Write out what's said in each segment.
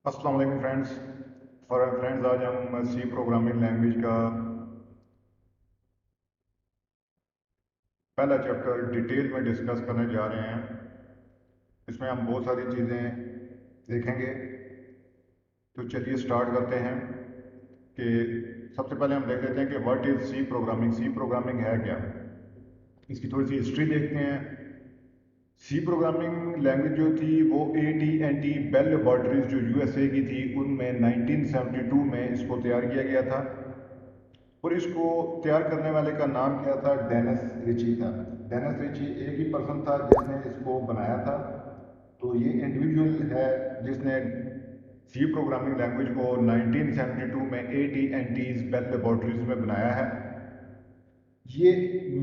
अस्सलाम वालेकुम फ्रेंड्स आज हम सी प्रोग्रामिंग लैंग्वेज का पहला चैप्टर डिटेल में डिस्कस करने जा रहे हैं। इसमें हम बहुत सारी चीज़ें देखेंगे। तो चलिए स्टार्ट करते हैं कि सबसे पहले हम देख लेते हैं कि what is C programming. C programming है क्या, इसकी थोड़ी सी हिस्ट्री देखते हैं। सी प्रोग्रामिंग लैंग्वेज जो थी वो AT&T बेल लेबॉर्ट्रीज जो USA की थी उनमें 1972 में इसको तैयार किया गया था। और इसको तैयार करने वाले का नाम क्या था? डेनिस रिची था। डेनिस रिची एक ही पर्सन था जिसने इसको बनाया था। तो ये इंडिविजुअल है जिसने सी प्रोग्रामिंग लैंग्वेज को 1972 में AT&T's बेल लेबॉर्ट्रीज में बनाया है। ये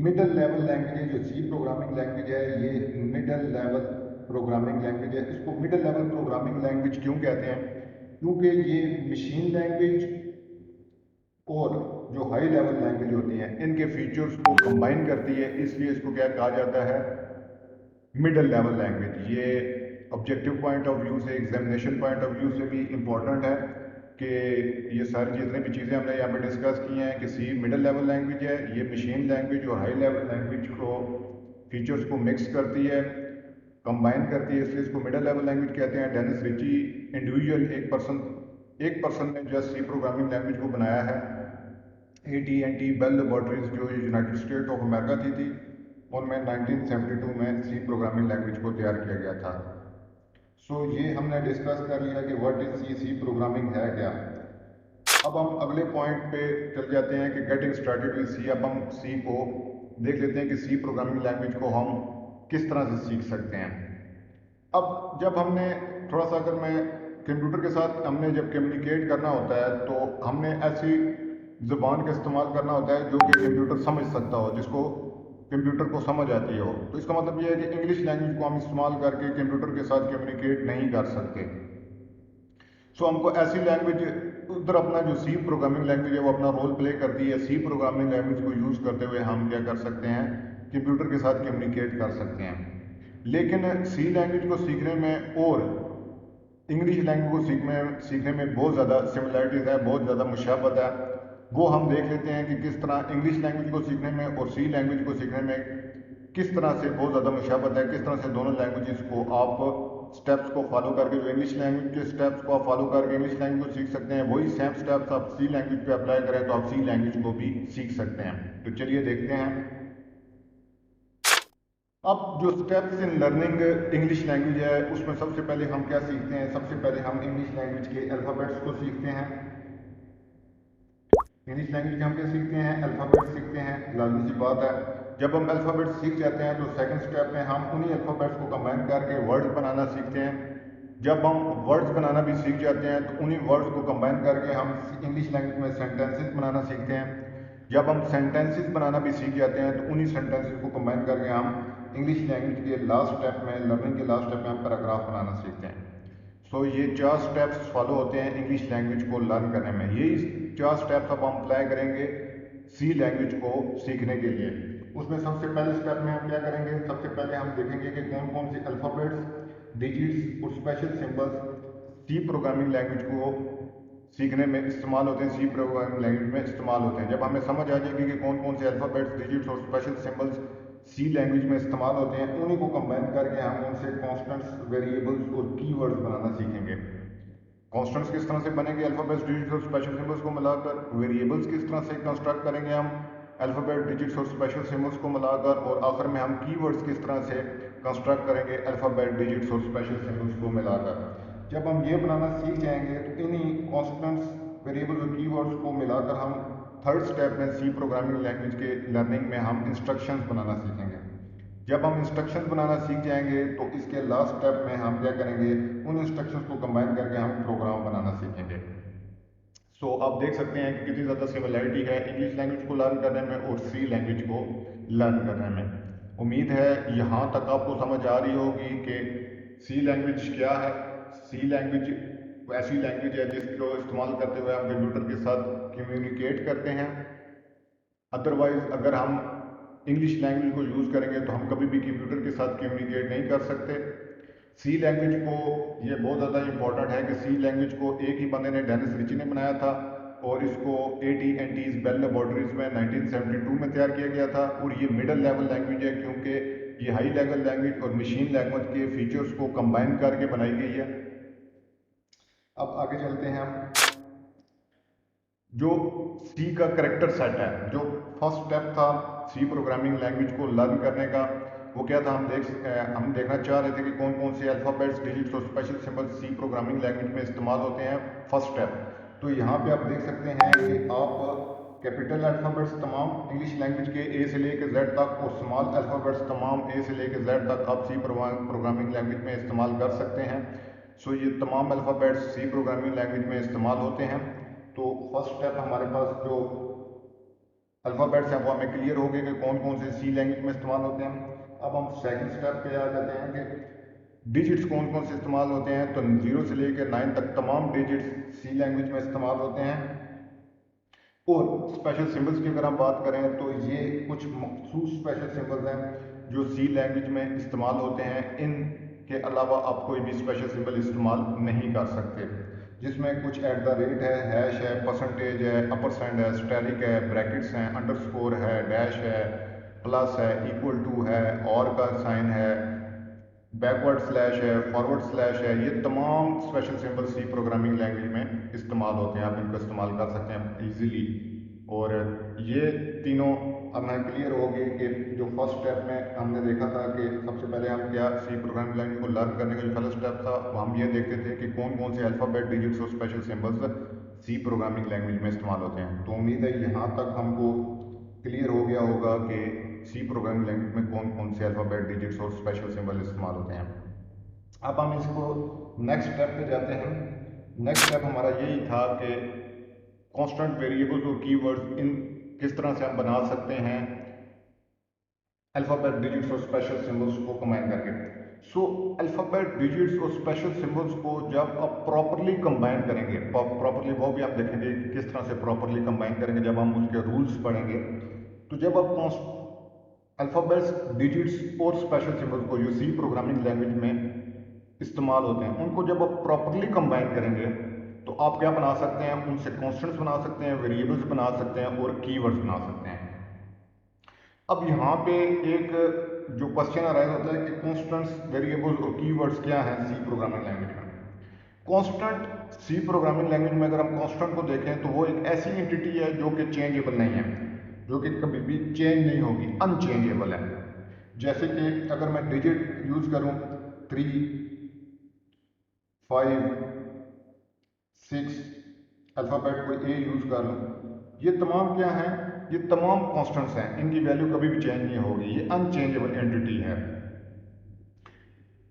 मिडल लेवल लैंग्वेज है। जो सी प्रोग्रामिंग लैंग्वेज है ये मिडल लेवल प्रोग्रामिंग लैंग्वेज है। इसको मिडल लेवल प्रोग्रामिंग लैंग्वेज क्यों कहते हैं? क्योंकि ये मशीन लैंग्वेज और जो हाई लेवल लैंग्वेज होती हैं इनके फीचर्स को कंबाइन करती है, इसलिए इसको क्या कहा जाता है? Middle level language. ये ऑब्जेक्टिव पॉइंट ऑफ व्यू से, एग्जामिनेशन पॉइंट ऑफ व्यू से भी इम्पॉर्टेंट है कि ये सारी जितनी भी चीज़ें हमने यहाँ पे डिस्कस की हैं कि सी मिडल लेवल लैंग्वेज है, ये मशीन लैंग्वेज और हाई लेवल लैंग्वेज को फीचर्स को मिक्स करती है, कंबाइन करती है, इसलिए इसको मिडल लेवल लैंग्वेज कहते हैं। डेनिस रिची इंडिविजुअल एक पर्सन ने जो सी प्रोग्रामिंग लैंग्वेज को बनाया है। AT&T बेल लेबॉर्ट्रीज जो यूनाइटेड स्टेट ऑफ अमेरिका थी उनमें 1972 में सी प्रोग्रामिंग लैंग्वेज को तैयार किया गया था। ये हमने डिस्कस कर लिया कि व्हाट इज सी प्रोग्रामिंग है क्या। अब हम अगले पॉइंट पे चल जाते हैं कि गेटिंग स्टार्टेड विद सी। अब हम सी को देख लेते हैं कि सी प्रोग्रामिंग लैंग्वेज को हम किस तरह से सीख सकते हैं। अब जब हमने थोड़ा सा, अगर मैं कंप्यूटर के साथ हमने जब कम्युनिकेट करना होता है तो हमने ऐसी ज़ुबान का इस्तेमाल करना होता है जो कि कंप्यूटर समझ सकता हो, जिसको कंप्यूटर को समझ आती हो। तो इसका मतलब ये है कि इंग्लिश लैंग्वेज को हम इस्तेमाल करके कंप्यूटर के साथ कम्युनिकेट नहीं कर सकते। हमको ऐसी लैंग्वेज उधर अपना जो सी प्रोग्रामिंग लैंग्वेज है वो अपना रोल प्ले करती है। सी प्रोग्रामिंग लैंग्वेज को यूज़ करते हुए हम क्या कर सकते हैं? कंप्यूटर के साथ कम्युनिकेट कर सकते हैं। लेकिन सी लैंग्वेज को सीखने में और इंग्लिश लैंग्वेज को सीखने में बहुत ज़्यादा सिमिलैरिटीज़ है, बहुत ज़्यादा मुशाबत है। वो हम देख लेते हैं कि किस तरह इंग्लिश लैंग्वेज को सीखने में और सी लैंग्वेज को सीखने में किस तरह से बहुत ज़्यादा मुशाबत है, किस तरह से दोनों लैंग्वेजेस को आप स्टेप्स को फॉलो करके, जो इंग्लिश लैंग्वेज के स्टेप्स को आप फॉलो करके इंग्लिश लैंग्वेज को सीख सकते हैं, वही सेम स्टेप्स आप सी लैंग्वेज पे अप्लाई करें तो आप सी लैंग्वेज को भी सीख सकते हैं। तो चलिए देखते हैं। अब जो steps in learning English language है उसमें सबसे पहले हम क्या सीखते हैं? सबसे पहले हम इंग्लिश लैंग्वेज के अल्फ़ाबेट्स को सीखते हैं। इंग्लिश लैंग्वेज के हम क्या सीखते हैं? अल्फ़ाबेट्स सीखते हैं। लाजमी सी बात है, जब हम अल्फ़ाबेट्स सीख जाते हैं तो सेकंड स्टेप में हम उन्हीं अल्फ़ाबेट्स को कंबाइन करके वर्ड्स बनाना सीखते हैं। जब हम वर्ड्स बनाना भी सीख जाते हैं तो उन्हीं वर्ड्स को कंबाइन करके हम इंग्लिश लैंग्वेज में सेंटेंसेस बनाना सीखते हैं। जब हम सेंटेंसेस बनाना भी सीख जाते हैं तो उन्हीं सेंटेंसेस को कंबाइन करके हम इंग्लिश लैंग्वेज के लास्ट स्टेप में, लर्निंग के लास्ट स्टेप में हम पैराग्राफ बनाना सीखते हैं। ये 4 स्टेप्स फॉलो होते हैं इंग्लिश लैंग्वेज को लर्न करने में। यही 4 स्टेप्स अब हम अप्लाई करेंगे सी लैंग्वेज को सीखने के लिए। उसमें सबसे पहले स्टेप में हम क्या करेंगे? सबसे पहले हम देखेंगे कि कौन कौन से अल्फ़ाबेट्स, डिजिट्स और special symbols C programming language को सीखने में इस्तेमाल होते हैं, सी प्रोग्रामिंग लैंग्वेज में इस्तेमाल होते हैं। जब हमें समझ आ जाएगी कि कौन कौन से अल्फ़ाबेट्स, डिजिट्स और स्पेशल सिंबल्स सी लैंग्वेज में इस्तेमाल होते हैं, उन्हीं को कंबाइन करके हम उनसे कॉन्स्टेंट्स, वेरिएबल्स और कीवर्ड्स बनाना सीखेंगे। कॉन्स्टेंट्स किस तरह से बनेंगे अल्फ़ाबेट्स, डिजिट्स और स्पेशल सिंबल्स को मिलाकर, वेरिएबल्स किस तरह से कंस्ट्रक्ट करेंगे हम अल्फ़ाबेट, डिजिट्स और स्पेशल सिंबल्स को मिलाकर, और आखिर में हम कीवर्ड्स किस तरह से कंस्ट्रक्ट करेंगे अल्फ़ाबेट, डिजिट्स और स्पेशल सिंबल्स को मिलाकर। जब हम ये बनाना सीख जाएंगे तो इन्हीं कॉन्स्टेंट्स, वेरिएबल्स और कीवर्ड्स को मिलाकर हम थर्ड स्टेप में सी प्रोग्रामिंग लैंग्वेज के लर्निंग में हम इंस्ट्रक्शंस बनाना सीखेंगे। जब हम इंस्ट्रक्शंस बनाना सीख जाएंगे तो इसके लास्ट स्टेप में हम क्या करेंगे? उन इंस्ट्रक्शंस को कंबाइन करके हम प्रोग्राम बनाना सीखेंगे। आप देख सकते हैं कि कितनी ज़्यादा सिमिलैरिटी है इंग्लिश लैंग्वेज को लर्न करने में और सी लैंग्वेज को लर्न करने में। उम्मीद है यहाँ तक आपको समझ आ रही होगी कि सी लैंग्वेज क्या है। सी लैंग्वेज ऐसी लैंग्वेज है जिसको इस्तेमाल करते हुए हम कंप्यूटर के साथ कम्युनिकेट करते हैं। अदरवाइज अगर हम इंग्लिश लैंग्वेज को यूज़ करेंगे तो हम कभी भी कंप्यूटर के साथ कम्युनिकेट नहीं कर सकते। सी लैंग्वेज को, ये बहुत ज़्यादा इंपॉर्टेंट है कि सी लैंग्वेज को एक ही बंदे ने, डेनिस रिची ने बनाया था और इसको AT&T's बेल लेबोरेटरीज में 1972 में तैयार किया गया था। और ये मिडल लेवल लैंग्वेज है क्योंकि ये हाई लेवल लैंग्वेज और मशीन लैंग्वेज के फीचर्स को कंबाइन करके बनाई गई है। अब आगे चलते हैं हम। जो सी का करेक्टर सेट है, जो फर्स्ट स्टेप था सी प्रोग्रामिंग लैंग्वेज को लर्न करने का, वो क्या था, हम देखना चाह रहे थे कि कौन कौन से अल्फ़ाबेट्स, डिजिट्स और special symbol C programming language में इस्तेमाल होते हैं। फर्स्ट स्टेप तो यहाँ पे आप देख सकते हैं कि आप कैपिटल अल्फ़ाबेट्स तमाम इंग्लिश लैंग्वेज के ए से लेकर जेड तक और स्मॉल अल्फ़ाबेट्स तमाम ए से लेकर जेड तक आप सी प्रोग्रामिंग लैंग्वेज में इस्तेमाल कर सकते हैं। सो ये तमाम अल्फ़ाबेट्स सी प्रोग्रामिंग लैंग्वेज में इस्तेमाल होते हैं। तो फर्स्ट स्टेप हमारे पास जो अल्फ़ाबेट्स हैं वो हमें क्लियर हो गए कि कौन कौन से सी लैंग्वेज में इस्तेमाल होते हैं। अब हम सेकंड स्टेप पे आ जाते हैं कि डिजिट्स कौन कौन से इस्तेमाल होते हैं। तो 0 से लेकर 9 तक तमाम डिजिट्स सी लैंग्वेज में इस्तेमाल होते हैं। और स्पेशल सिंबल्स की अगर हम बात करें तो ये कुछ मखसूस स्पेशल सिंबल्स हैं जो सी लैंग्वेज में इस्तेमाल होते हैं। इनके अलावा आप कोई भी स्पेशल सिंबल इस्तेमाल नहीं कर सकते, जिसमें कुछ एट द रेट है, हैश है, परसेंटेज है, अपर सेंड है, स्टैरिक है, ब्रैकेट्स हैं, अंडरस्कोर है, डैश है, प्लस है, इक्वल टू है, और का साइन है, बैकवर्ड स्लैश है, फॉरवर्ड स्लैश है। ये तमाम special symbol C programming language में इस्तेमाल होते हैं। आप इनको इस्तेमाल कर सकते हैं इजीली। और ये तीनों अब हमें क्लियर हो गए कि जो फर्स्ट स्टेप में हमने देखा था कि सबसे पहले हम क्या सी प्रोग्रामिंग लैंग्वेज को लर्न करने का जो पहला स्टेप था वो हम ये देखते थे कि कौन कौन से अल्फ़ाबेट, डिजिट्स और special symbols C programming language में इस्तेमाल होते हैं। तो उम्मीद है यहाँ तक हमको क्लियर हो गया होगा कि सी प्रोग्रामिंग लैंग्वेज में कौन कौन से अल्फ़ाबेट, डिजिट्स और स्पेशल सिंबल इस्तेमाल होते हैं। अब हम इसको नेक्स्ट स्टेप पे जाते हैं। नेक्स्ट स्टेप हमारा यही था कि कांस्टेंट वेरिएबल्स और कीवर्ड्स इन किस तरह से हम बना सकते हैं अल्फ़ाबेट, डिजिट्स और स्पेशल सिंबल्स को कंबाइन करके। सो अल्फ़ाबेट, डिजिट्स और स्पेशल सिंबल्स को जब आप प्रॉपरली कंबाइन करेंगे, प्रॉपरली वो भी आप देखेंगे कि किस तरह से प्रॉपरली कंबाइन करेंगे जब हम उसके रूल्स पढ़ेंगे। तो जब आप अल्फ़ाबेट्स, डिजिट्स और स्पेशल सिंबल्स को जो सी प्रोग्रामिंग लैंग्वेज में इस्तेमाल होते हैं उनको जब आप प्रॉपरली कंबाइन करेंगे तो आप क्या बना सकते हैं, उनसे कॉन्स्टेंट्स बना सकते हैं, वेरिएबल्स बना सकते हैं और कीवर्ड्स बना सकते हैं। अब यहाँ पे एक जो क्वेश्चन अराइज होता है कि कॉन्स्टेंट्स, वेरिएबल्स और कीवर्ड्स क्या हैं सी प्रोग्रामिंग लैंग्वेज में। कांस्टेंट सी प्रोग्रामिंग लैंग्वेज में अगर हम कांस्टेंट को देखें तो वो एक ऐसी एंटिटी है जो कि चेंजेबल नहीं है, जो कि कभी भी चेंज नहीं होगी, अनचेंजेबल है। जैसे कि अगर मैं डिजिट यूज करूं 3, 5, 6, अल्फ़ाबेट कोई ए यूज कर लूं, ये तमाम क्या हैं, ये तमाम कांस्टेंट्स हैं, इनकी वैल्यू कभी भी चेंज नहीं होगी, ये अनचेंजेबल एंटिटी है।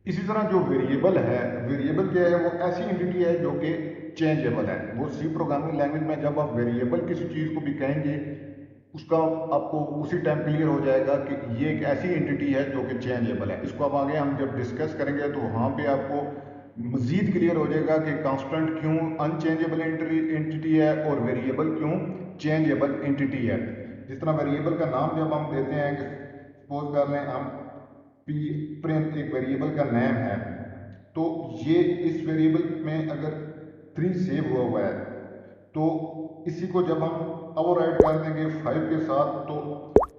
इसी तरह जो वेरिएबल है, वेरिएबल क्या है, वो ऐसी एंटिटी है जो कि चेंजेबल है। वो सी प्रोग्रामिंग लैंग्वेज में जब आप वेरिएबल किसी चीज़ को भी कहेंगे उसका आपको उसी टाइम क्लियर हो जाएगा कि ये एक ऐसी एंटिटी है जो कि चेंजेबल है। इसको अब आगे हम जब डिस्कस करेंगे तो वहाँ पे आपको मज़ीद क्लियर हो जाएगा कि कांस्टेंट क्यों अनचेंजेबल एंटिटी है और वेरिएबल क्यों चेंजेबल एंटिटी है। जिस तरह वेरिएबल का नाम जब हम देते हैं कि सपोज कर लें हम पी प्रिंट एक वेरिएबल का नेम है, तो ये इस वेरिएबल में अगर 3 सेव हुआ है तो इसी को जब हम ओवरराइड कर देंगे 5 के साथ तो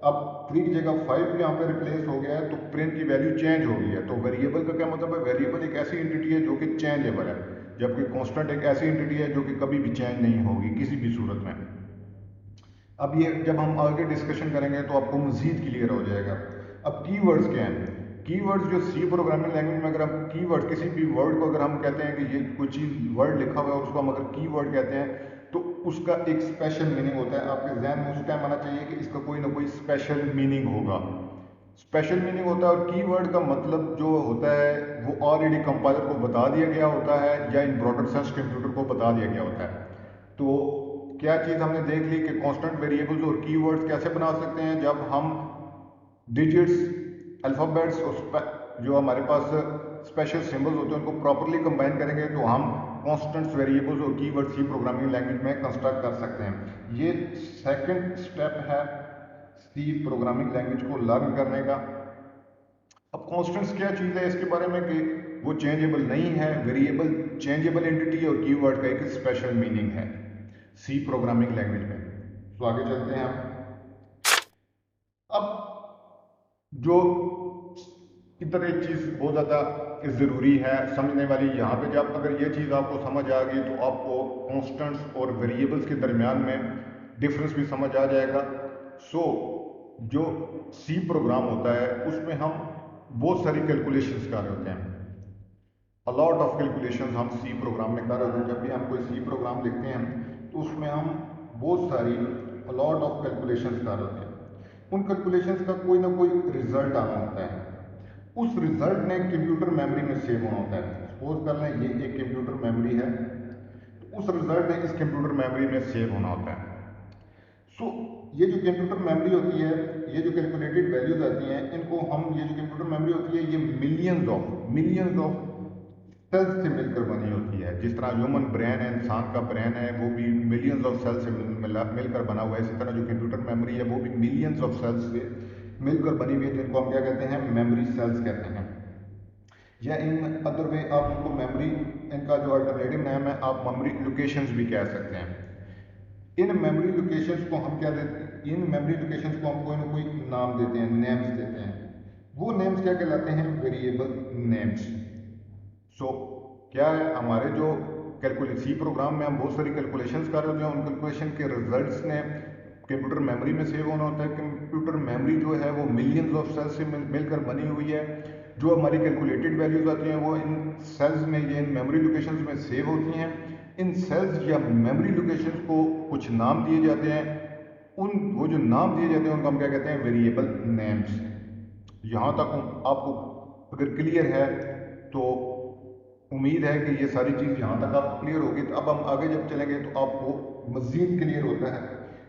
अब 3 की जगह 5 यहाँ पे रिप्लेस हो गया है तो प्रिंट की वैल्यू चेंज हो गई है। तो वेरिएबल का क्या मतलब है, वेरिएबल एक ऐसी एंटिटी है जो कि चेंजेबल है, जबकि कांस्टेंट एक ऐसी एंटिटी है जो कि कभी भी चेंज नहीं होगी किसी भी सूरत में। अब ये जब हम आगे डिस्कशन करेंगे तो आपको मजीद क्लियर हो जाएगा। अब कीवर्ड्स क्या हैं, कीवर्ड्स जो सी प्रोग्रामिंग लैंग्वेज में अगर हम कीवर्ड किसी भी वर्ड को अगर हम कहते हैं कि ये कोई चीज़ वर्ड लिखा हुआ है उसको हम अगर कीवर्ड कहते हैं तो उसका एक स्पेशल मीनिंग होता है। आपके जहन में उस टाइम आना चाहिए कि इसका कोई ना कोई स्पेशल मीनिंग होगा, स्पेशल मीनिंग होता है। और कीवर्ड का मतलब जो होता है वो ऑलरेडी कंपाइलर को बता दिया गया होता है या इन ब्रॉडर सेंस कंप्यूटर को बता दिया गया होता है। तो क्या चीज़ हमने देख ली कि कांस्टेंट वेरिएबल्स और कीवर्ड्स कैसे बना सकते हैं, जब हम डिजिट्स, अल्फ़ाबेट्स और जो हमारे पास स्पेशल सिंबल्स होते हैं उनको प्रॉपरली कंबाइन करेंगे तो हम कांस्टेंट्स, वेरिएबल्स और कीवर्ड्स की प्रोग्रामिंग लैंग्वेज में कंस्ट्रक्ट कर सकते हैं। ये सेकंड स्टेप है सी प्रोग्रामिंग लैंग्वेज को लर्न करने का। अब कॉन्स्टेंट्स क्या चीज़ है इसके बारे में कि वो चेंजेबल नहीं है, वेरिएबल चेंजेबल एंटिटी और कीवर्ड का एक स्पेशल मीनिंग है सी प्रोग्रामिंग लैंग्वेज में। तो आगे चलते हैं हम। अब जो इधर एक चीज़ बहुत ज़्यादा ज़रूरी है समझने वाली, यहाँ पे जब अगर ये चीज़ आपको समझ आ गई तो आपको कॉन्स्टेंट्स और वेरिएबल्स के दरमियान में डिफरेंस भी समझ आ जाएगा। सो जो सी प्रोग्राम होता है उसमें हम बहुत सारी कैलकुलेशंस कर रहे होते हैं, अलॉट ऑफ कैलकुलेशंस हम सी प्रोग्राम में कर रहे होते हैं। जब भी हम कोई सी प्रोग्राम लिखते हैं तो उसमें हम बहुत सारी अलॉट ऑफ कैलकुलेशंस कर रहे होते हैं। उन कैलकुलेशंस का कोई ना कोई रिजल्ट आना होता है, उस रिजल्ट ने कंप्यूटर मेमोरी में सेव होना होता है। सपोज कर लें ये एक कंप्यूटर मेमोरी है, तो उस रिजल्ट ने इस कंप्यूटर मेमोरी में सेव होना होता है। सो ये जो कंप्यूटर मेमोरी होती है, ये जो कैलकुलेटेड वैल्यूज आती हैं, इनको हम, ये जो कंप्यूटर मेमोरी होती है ये मिलियंस ऑफ सेल्स से मिलकर बनी होती है। जिस तरह ह्यूमन ब्रेन है, इंसान का ब्रेन है, वो भी मिलियंस ऑफ सेल्स से मिलकर बना हुआ है। इसी तरह जो कंप्यूटर मेमोरी है वो भी मिलियंस ऑफ सेल्स से मिलकर बनी हुई है, जिनको हम क्या कहते हैं, मेमोरी सेल्स कहते हैं। या इन अदर वे आप इनको मेमोरी, इनका जो अल्टरनेटिव नाम है आप मेमोरी लोकेशंस भी कह सकते हैं। इन मेमोरी लोकेशंस को हम क्या देते हैं, इन मेमोरी लोकेशंस को हम कोई ना कोई नाम देते हैं, नेम्स देते हैं। वो नेम्स क्या कहलाते हैं, वेरिएबल नेम्स। सो क्या है, हमारे जो सी प्रोग्राम में हम बहुत सारी कैलकुलेशंस कर रहे होते हैं, उन कैलकुलेशन के रिजल्ट्स ने कंप्यूटर मेमोरी में सेव होना होता है। कंप्यूटर मेमोरी जो है वो मिलियंस ऑफ सेल्स से मिलकर बनी हुई है। जो हमारी कैलकुलेटेड वैल्यूज आती हैं वो इन सेल्स में, ये इन मेमोरी लोकेशंस में सेव होती हैं। इन सेल्स या मेमोरी लोकेशंस को कुछ नाम दिए जाते हैं। वो जो नाम दिए जाते हैं उनको हम क्या कहते हैं, वेरिएबल नेम्स। यहाँ तक आपको अगर क्लियर है तो उम्मीद है कि ये सारी चीज़ यहाँ तक आपको क्लियर होगी। तो अब हम आगे जब चलेंगे तो आपको मज़ीद क्लियर होता है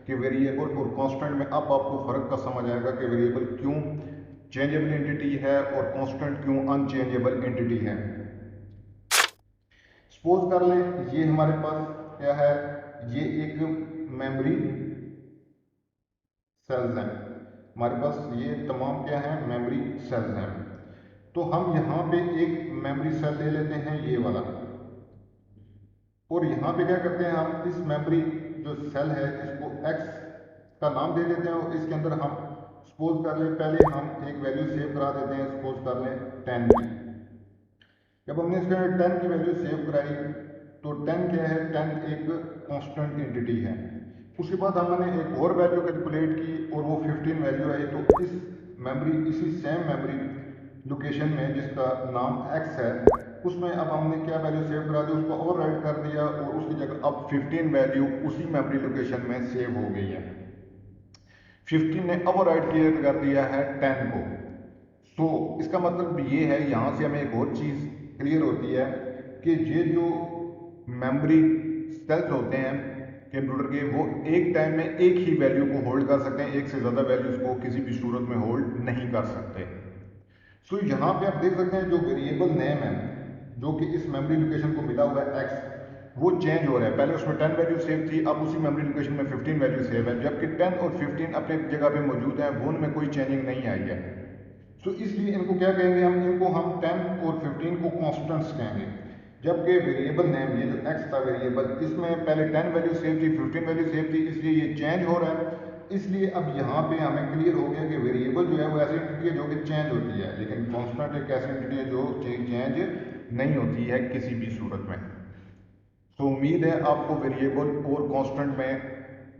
कि वेरिएबल और कांस्टेंट में अब आपको फ़र्क का समझ आएगा कि वेरिएबल क्यों चेंजेबल एंटिटी है और कांस्टेंट क्यों अनचेंजेबल एंटिटी है। सपोज कर लें ये हमारे पास क्या है, ये एक मेमोरी सेल्स हैं, हमारे पास ये तमाम क्या है, मेमोरी सेल्स हैं। तो हम यहाँ पे एक मेमोरी सेल ले लेते हैं ये वाला, और यहाँ पे क्या करते हैं, हम इस मेमोरी जो सेल है इसको x का नाम दे देते हैं, और इसके अंदर हम सपोज कर लें, पहले हम एक वैल्यू सेव करा देते हैं, सपोज कर लें 10 की। जब हमने इसके अंदर 10 की वैल्यू सेव कराई तो 10 क्या है, 10 एक कांस्टेंट एंटिटी है। उसके बाद हमने एक और वैल्यू कैलकुलेट की और वो 15 वैल्यू आई। तो इस मेमोरी, इसी सेम मेमोरी लोकेशन में जिसका नाम x है, उसमें अब हमने क्या वैल्यू सेव करा दी, उसको ओवर राइट कर दिया, और उसकी जगह अब 15 वैल्यू उसी मेमोरी लोकेशन में सेव हो गई है। 15 ने ओवर राइट कर दिया है 10 को। सो इसका मतलब ये है, यहाँ से हमें एक और चीज़ क्लियर होती है कि ये जो मेमोरी सेल्स होते हैं कंप्यूटर के, वो एक टाइम में एक ही वैल्यू को होल्ड कर सकते हैं, एक से ज़्यादा वैल्यूज को किसी भी सूरत में होल्ड नहीं कर सकते। सो यहाँ पे आप देख सकते हैं जो वेरिएबल नेम है जो कि इस मेमोरी लोकेशन को मिला हुआ है x, वो चेंज हो रहा है। पहले उसमें 10 वैल्यू सेव थी, अब उसी मेमोरी लोकेशन में 15 वैल्यू सेव है, जबकि 10 और 15 अपने जगह पे मौजूद हैं, वो उनमें कोई चेंजिंग नहीं आई है। सो इसलिए इनको क्या कहेंगे, हम इनको हम 10 और 15 को कॉन्स्टेंट्स कहेंगे। जबकि वेरिएबल नेम, ये जो x था वेरिएबल, इसमें पहले 10 वैल्यू सेव थी, 15 वैल्यू सेव थी, इसलिए ये चेंज हो रहा है। इसलिए अब यहाँ पे हमें क्लियर हो गया कि वेरिएबल जो है वो ऐसी एंटिटी है जो कि चेंज होती है, लेकिन कांस्टेंट एक ऐसी एंटिटी है जो चेंज नहीं होती है किसी भी सूरत में। तो उम्मीद है आपको वेरिएबल और कांस्टेंट में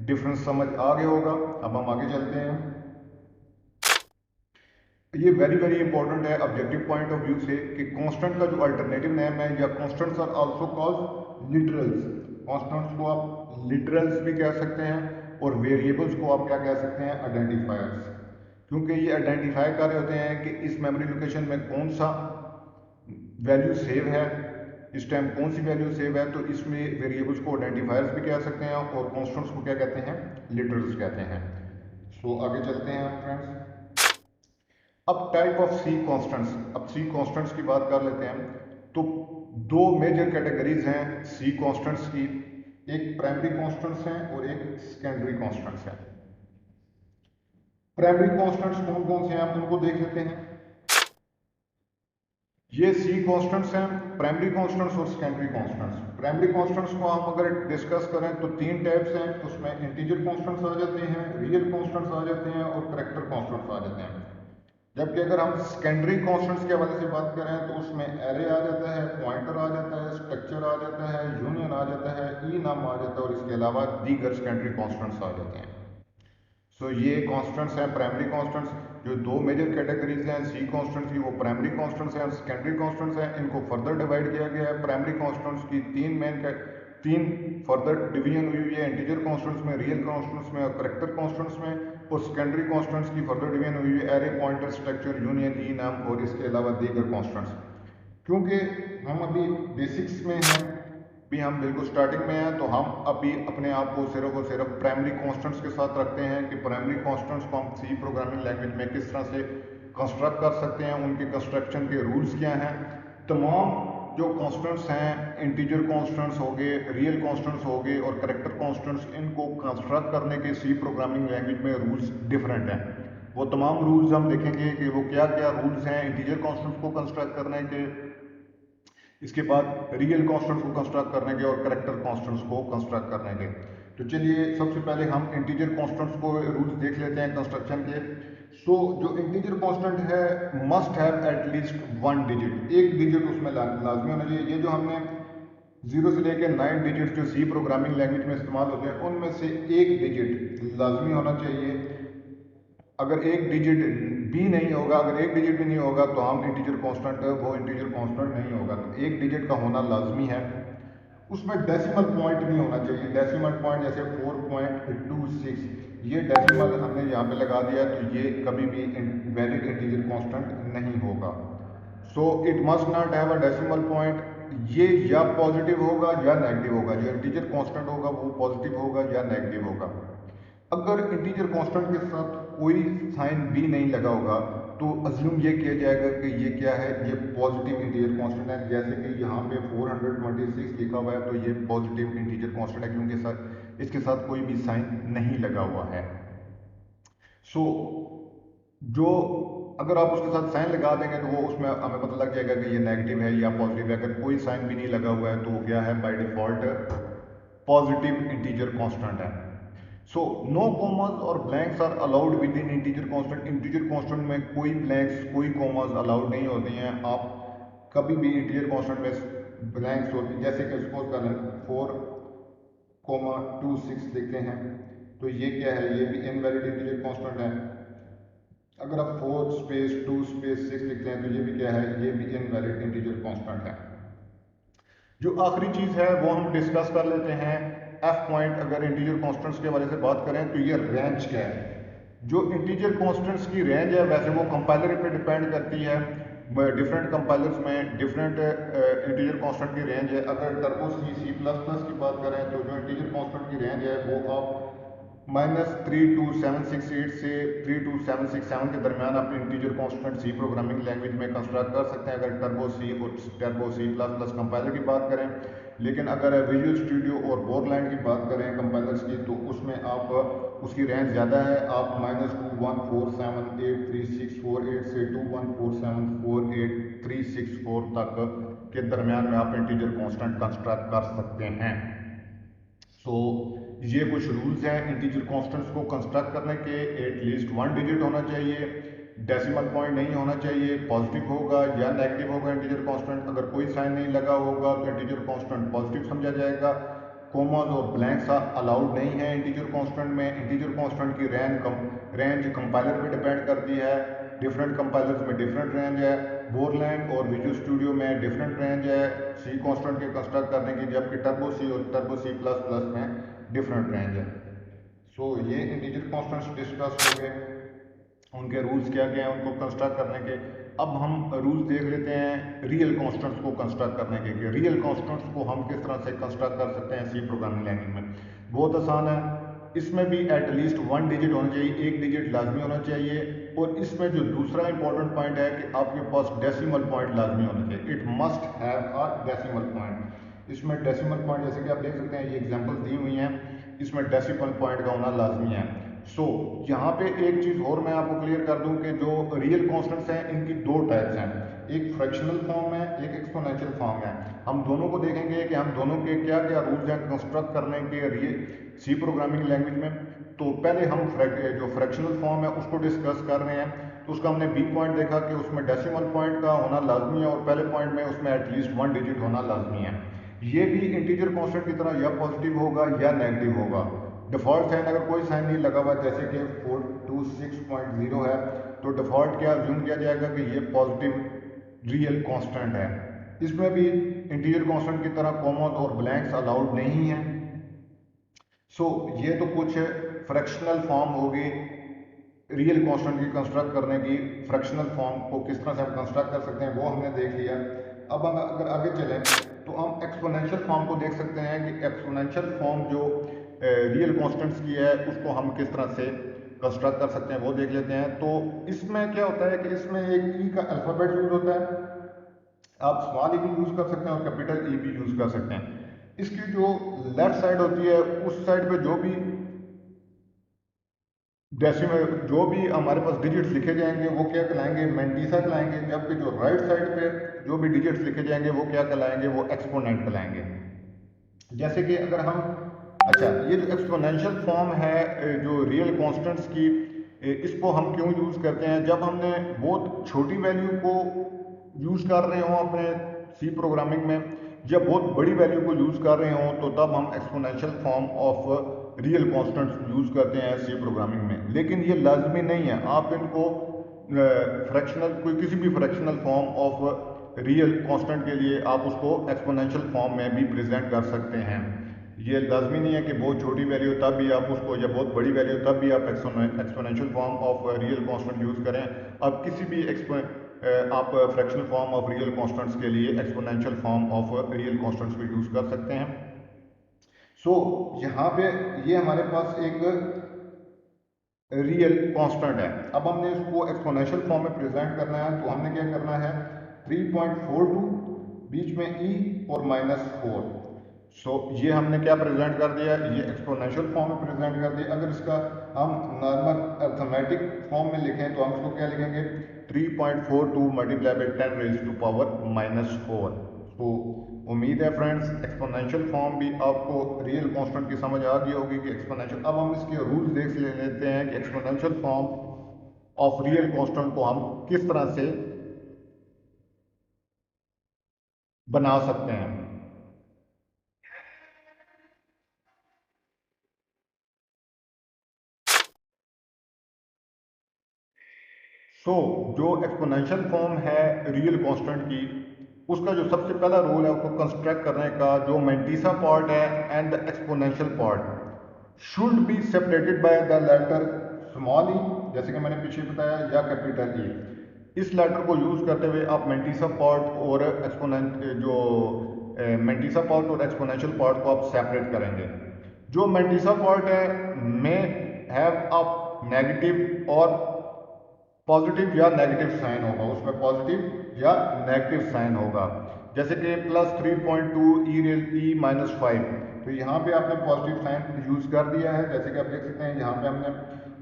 डिफरेंस समझ आ गया होगा। अब हम आगे चलते हैं। ये वेरी वेरी इंपॉर्टेंट है ऑब्जेक्टिव पॉइंट ऑफ व्यू से कि कांस्टेंट का जो अल्टरनेटिव नेम है, या constants are also called literals. Constants को आप लिटरल्स भी कह सकते हैं, और वेरिएबल्स को आप क्या कह सकते हैं, आइडेंटिफायर्स। क्योंकि ये आइडेंटिफाई कर रहे होते हैं कि इस मेमोरी लोकेशन में कौन सा वैल्यू सेव है, इस टाइम कौन सी वैल्यू सेव है। तो इसमें वेरिएबल्स को आइडेंटिफायर्स भी कह सकते हैं, और कांस्टेंट्स को क्या कहते हैं, लिटरल्स कहते हैं। सो आगे चलते हैं फ्रेंड्स। अब टाइप ऑफ सी कॉन्स्टेंट्स, अब सी कॉन्स्टेंट्स की बात कर लेते हैं। तो दो मेजर कैटेगरीज हैं सी कॉन्स्टेंट्स की, एक प्राइमरी कॉन्स्टेंट्स हैं और एक सेकेंडरी कॉन्स्टेंट्स हैं। प्राइमरी कॉन्स्टेंट्स कौन कौन से हैं आप उनको देख लेते हैं। ये सी कॉन्स्टेंट्स हैं, प्राइमरी कॉन्स्टेंट्स और सेकेंडरी कॉन्स्टेंट्स। प्राइमरी कॉन्स्टेंट्स को हम अगर डिस्कस करें तो तीन टाइप्स हैं, उसमें इंटीजर कॉन्स्टेंट्स आ जाते हैं, रियल कॉन्स्टेंट्स आ जाते हैं और करैक्टर कॉन्स्टेंट्स आ जाते हैं। जबकि अगर हम सेकेंडरी कॉन्स्टेंट्स के हवाले से बात करें तो उसमें एरे आ जाता है, पॉइंटर आ जाता है, स्ट्रक्चर आ जाता है, यूनियन आ जाता है, ई नाम आ जाता है और इसके अलावा दीगर सेकेंडरी कॉन्स्टेंट्स आ जाते हैं। सो ये कॉन्स्टेंट्स हैं प्राइमरी कॉन्स्टेंट्स। जो दो मेजर कैटेगरीज हैं सी कॉन्स्टेंट्स की, वो प्राइमरी कॉन्स्टेंट्स हैं और सेकेंडरी कॉन्स्टेंट्स हैं। इनको फर्दर डिवाइड किया गया है। प्राइमरी कॉन्स्टेंट्स की तीन फर्दर डिवीजन हुई हुई है, इंटीजर कॉन्स्टेंट्स में, रियल कॉन्स्टेंट्स में और करैक्टर कॉन्स्टेंट्स में। और सेकेंडरी कॉन्स्टेंट्स की फर्दर डिवीजन हुई है एरे, पॉइंटर, स्ट्रक्चर, यूनियन, ई नाम और इसके अलावा दीगर कॉन्स्टेंट्स। क्योंकि हम अभी बेसिक्स में हैं, भी हम बिल्कुल स्टार्टिंग में हैं, तो हम अभी अपने आप को सिर्फ और सिर्फ प्राइमरी कॉन्स्टेंट्स के साथ रखते हैं कि प्राइमरी कॉन्स्टेंट्स को हम सी प्रोग्रामिंग लैंग्वेज में किस तरह से कंस्ट्रक्ट कर सकते हैं, उनके कंस्ट्रक्शन के रूल्स क्या हैं। तमाम जो कॉन्स्टेंट्स हैं, इंटीजर कॉन्स्टेंट्स हो गए, रियल कॉन्स्टेंट्स हो गए और करैक्टर कॉन्स्टेंट्स, इनको कंस्ट्रक्ट करने के सी प्रोग्रामिंग लैंग्वेज में रूल्स डिफरेंट हैं। वो तमाम रूल्स हम देखेंगे कि वो क्या क्या रूल्स हैं इंटीजर कॉन्स्टेंट्स को कंस्ट्रक्ट करने के, इसके बाद रियल कॉन्स्टेंट्स को कंस्ट्रक्ट करने के और करैक्टर कॉन्स्टेंट्स को कंस्ट्रक्ट करने के। तो चलिए सबसे पहले हम इंटीजर कॉन्स्टेंट्स को रूल्स देख लेते हैं कंस्ट्रक्शन के। सो जो इंटीजर कांस्टेंट है must have at least one digit, एक डिजिट उसमें लाजमी होना चाहिए। ये जो हमने 0 से लेकर 9 डिजिट जो सी प्रोग्रामिंग लैंग्वेज में इस्तेमाल होते हैं, उनमें से एक डिजिट लाजमी होना चाहिए। अगर एक डिजिट भी नहीं होगा, अगर एक डिजिट भी नहीं होगा तो हम इंटीजर कांस्टेंट, वो इंटीजर कांस्टेंट नहीं होगा। तो एक डिजिट का होना लाजमी है। उसमें डेसिमल पॉइंट नहीं होना चाहिए। डेसिमल पॉइंट जैसे 4.26, ये डेसिमल हमने यहाँ पे लगा दिया तो ये कभी भी वैलिड इंटीजर कांस्टेंट नहीं होगा। So it must not have a decimal point. ये या पॉजिटिव होगा या नेगेटिव होगा। जो इंटीजर कांस्टेंट होगा वो पॉजिटिव होगा या नेगेटिव होगा। अगर इंटीजर कांस्टेंट के साथ कोई साइन भी नहीं लगा होगा तो अज्यूम ये किया जाएगा कि ये क्या है, ये पॉजिटिव इंटीजर कांस्टेंट है। जैसे कि यहाँ पे 426 लिखा हुआ है तो ये पॉजिटिव इंटीजर कांस्टेंट है क्योंकि इसके साथ कोई भी साइन नहीं लगा हुआ है। सो जो अगर आप उसके साथ साइन लगा देंगे तो वो उसमें हमें पता लग जाएगा कि ये नेगेटिव है या पॉजिटिव है। अगर कोई साइन भी नहीं लगा हुआ है तो वो क्या है, by default positive integer constant है। सो नो कॉमर्स और blanks are allowed within integer constant. Integer constant में कोई ब्लैंक्स, कोई कॉमर्स अलाउड नहीं होते हैं। आप कभी भी इंटीजर कांस्टेंट में ब्लैंक्स हो, जैसे कि सपोज कर लें 4.26 लिखते हैं तो ये क्या है, ये भी इनवैलिड इंटीजर कांस्टेंट है। अगर आप 4 स्पेस 2 स्पेस 6 लिखते हैं तो ये भी क्या है, ये भी इनवैलिड इंटीजर कांस्टेंट है। जो आखिरी चीज है वो हम डिस्कस कर लेते हैं, एफ पॉइंट। अगर इंटीजर कांस्टेंट्स के बारे से बात करें तो ये रेंज क्या है। जो इंटीजर कांस्टेंट्स की रेंज है वैसे वो कंपाइलर पे डिपेंड करती है। डिफरेंट कंपाइलर्स में डिफरेंट इंटीजर कांस्टेंट की रेंज है। अगर टर्बो सी सी प्लस प्लस की बात करें तो जो इंटीजर कांस्टेंट की रेंज है वो आप -32768 से 32767 के दरमियान आप integer constant C programming language में कंस्ट्रक्ट कर सकते हैं अगर टर्बो सी और Turbo C plus plus compiler की बात करें। लेकिन अगर विजुअल स्टूडियो और बोरलैंड की बात करें कंपाइलर्स की तो उसमें आप उसकी रेंज ज़्यादा है। आप -214783648 से 214748364 तक के दरमियान में आप इंटीजर कांस्टेंट कंस्ट्रक्ट कर सकते हैं। सो ये कुछ रूल्स हैं इंटीजर कांस्टेंट्स को कंस्ट्रक्ट करने के। एटलीस्ट वन डिजिट होना चाहिए, डेसिमल पॉइंट नहीं होना चाहिए, पॉजिटिव होगा या नेगेटिव होगा इंटीजर कांस्टेंट। अगर कोई साइन नहीं लगा होगा तो इंटीजर कांस्टेंट पॉजिटिव समझा जाएगा। कॉमास और ब्लैंक्स अलाउड नहीं है इंटीजर कांस्टेंट में। इंटीजर कांस्टेंट की रेंज कंपाइलर पे डिपेंड करती है। डिफरेंट कंपाइलर्स में डिफरेंट रेंज है। बोरलैंड और विजुअल स्टूडियो में डिफरेंट रेंज है सी कांस्टेंट के कंस्ट्रक्ट करने की, जबकि टर्बो सी और टर्बो सी प्लस प्लस में डिफरेंट रेंज है। सो ये इंटीजर कांस्टेंट्स डिस्कस हो गए, उनके रूल्स क्या क्या हैं उनको कंस्ट्रक्ट करने के। अब हम रूल्स देख लेते हैं रियल कांस्टेंट्स को कंस्ट्रक्ट करने के कि रियल कांस्टेंट्स को हम किस तरह से कंस्ट्रक्ट कर सकते हैं सी प्रोग्रामिंग लैंग्वेज में। बहुत आसान है। इसमें भी एटलीस्ट वन डिजिट होना चाहिए, एक डिजिट लाजमी होना चाहिए। और इसमें जो दूसरा इंपॉर्टेंट पॉइंट है कि आपके पास डेसिमल पॉइंट लाजमी होना चाहिए। It must have a decimal point. इसमें डेसिमल पॉइंट जैसे कि आप देख सकते हैं ये एग्जांपल्स दी हुई हैं, इसमें डेसिमल पॉइंट का होना लाजमी है। यहाँ पे एक चीज़ और मैं आपको क्लियर कर दूं कि जो रियल कॉन्स्टेंट्स हैं इनकी दो टाइप्स हैं, एक फ्रैक्शनल फॉर्म है, एक एक्सपोनेंशियल फॉर्म है। हम दोनों को देखेंगे कि हम दोनों के क्या क्या रूल्स हैं कंस्ट्रक्ट करने के रियल सी प्रोग्रामिंग लैंग्वेज में। तो पहले हम जो फ्रैक्शनल फॉर्म है उसको डिस्कस कर रहे हैं। तो उसका हमने बी पॉइंट देखा कि उसमें डेसिमल पॉइंट का होना लाजमी है और पहले पॉइंट में उसमें एटलीस्ट 1 डिजिट होना लाजमी है। ये भी इंटीजर कांस्टेंट की तरह या पॉजिटिव होगा या नेगेटिव होगा। डिफॉल्ट साइन अगर कोई साइन नहीं लगा हुआ जैसे कि 426.0 है तो डिफॉल्ट क्या अज्यूम किया जाएगा कि ये पॉजिटिव रियल कांस्टेंट है। इसमें भी इंटीजर कांस्टेंट की तरह कॉमन और ब्लैंक्स अलाउड नहीं है। ये तो कुछ फ्रैक्शनल फॉर्म होगी रियल कांस्टेंट की कंस्ट्रक्ट करने की। फ्रैक्शनल फॉर्म को किस तरह से हम कंस्ट्रक्ट कर सकते हैं वो हमने देख लिया। अब हम अगर आगे चलें तो हम एक्सपोनेंशियल फॉर्म को देख सकते हैं कि एक्सपोनेंशियल फॉर्म जो रियल कांस्टेंट्स की है उसको हम किस तरह से कंस्ट्रक्ट कर सकते हैं वो देख लेते हैं। तो इसमें क्या होता है कि इसमें एक ई का अल्फ़ाबेट यूज होता है। आप स्मॉल ई भी यूज कर सकते हैं और कैपिटल ई भी यूज कर सकते हैं। इसकी जो लेफ्ट साइड होती है उस साइड पे जो भी डेसिमल जो भी हमारे पास डिजिट्स लिखे जाएंगे वो क्या कहलाएंगे, मैंटीसा कहलाएंगे। जबकि जो राइट साइड पे जो भी डिजिट्स लिखे जाएंगे वो क्या कहलाएंगे, वो एक्सपोनेंट कहलाएंगे। जैसे कि अगर हम ये जो एक्सपोनेंशियल फॉर्म है जो रियल कांस्टेंट्स की, इसको हम क्यों यूज़ करते हैं, जब हमने बहुत छोटी वैल्यू को यूज़ कर रहे हो अपने सी प्रोग्रामिंग में या बहुत बड़ी वैल्यू को यूज़ कर रहे हो तो तब हम exponential form of real constants use करते हैं सी प्रोग्रामिंग में। लेकिन ये लाजमी नहीं है, आप इनको फ्रैक्शनल कोई किसी भी fractional form of real constant के लिए आप उसको एक्सपोनेंशियल फॉर्म में भी प्रेजेंट कर सकते हैं। ये लाजमी नहीं है कि बहुत छोटी वैल्यू तब भी आप उसको या बहुत बड़ी वैल्यू तब भी आप exponential form of real constant use करें। अब किसी भी आप fractional form of real constants के लिए exponential form of real constants को यूज़ कर सकते हैं। यहाँ पे ये हमारे पास एक रियल कांस्टेंट है। अब हमने इसको एक्सपोनेंशियल फॉर्म में प्रेजेंट करना है तो हमने क्या करना है, 3.42 बीच में ई और -4। ये हमने क्या प्रेजेंट कर दिया, ये एक्सपोनेंशियल फॉर्म में प्रेजेंट कर दिया। अगर इसका हम नॉर्मल अर्थमेटिक फॉर्म में लिखें तो हम इसको क्या लिखेंगे, 3.42 multiply by 10 raise to power -4। तो उम्मीद है फ्रेंड्स एक्सपोनेंशियल फॉर्म भी आपको रियल कांस्टेंट की समझ आ गई होगी कि एक्सपोनेंशियल। अब हम इसके रूल्स देख लेते हैं कि exponential form of real constant को हम किस तरह से बना सकते हैं। जो एक्सपोनेंशियल फॉर्म है रियल कांस्टेंट की, उसका जो सबसे पहला रूल है उसको कंस्ट्रक्ट करने का, जो मेंटीसा पार्ट है and the exponential part should be separated by the letter small E, जैसे कि मैंने पीछे बताया, या कैपिटल ई। इस लेटर को यूज करते हुए आप मेंटीसा पार्ट और एक्सपोनेंट जो मेंटीसा पार्ट और एक्सपोनेंशियल पार्ट को आप सेपरेट करेंगे। जो मेंटीसा पार्ट है में हैव अ नेगेटिव और पॉजिटिव या नेगेटिव साइन होगा, उसमें पॉजिटिव या नेगेटिव साइन होगा। जैसे कि +3.2 ई -5, तो यहाँ पे आपने पॉजिटिव साइन यूज कर दिया है। जैसे कि आप देख सकते हैं यहाँ पे हमने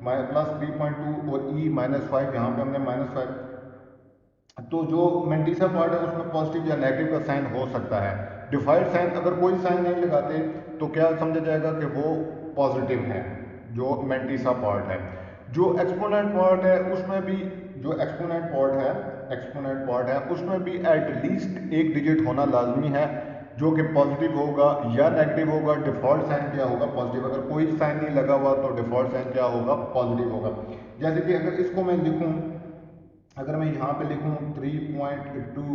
+3.2 और -5, यहाँ पे हमने -5। तो जो मेंटीसा पार्ट है उसमें पॉजिटिव या नेगेटिव का साइन हो सकता है। डिफाइड साइन अगर कोई साइन नहीं लगाते तो क्या समझा जाएगा कि वो पॉजिटिव है, जो मेंटीसा पार्ट है। जो एक्सपोनेंट पार्ट है उसमें भी, जो एक्सपोनेंट पार्ट है उसमें भी एटलीस्ट एक डिजिट होना लाजमी है, जो कि पॉजिटिव होगा या नेगेटिव होगा। डिफॉल्ट साइन क्या होगा, पॉजिटिव। अगर कोई साइन नहीं लगा हुआ तो डिफॉल्ट साइन क्या होगा, पॉजिटिव होगा। जैसे कि अगर इसको मैं लिखूं, अगर मैं यहाँ पे लिखूँ 3.2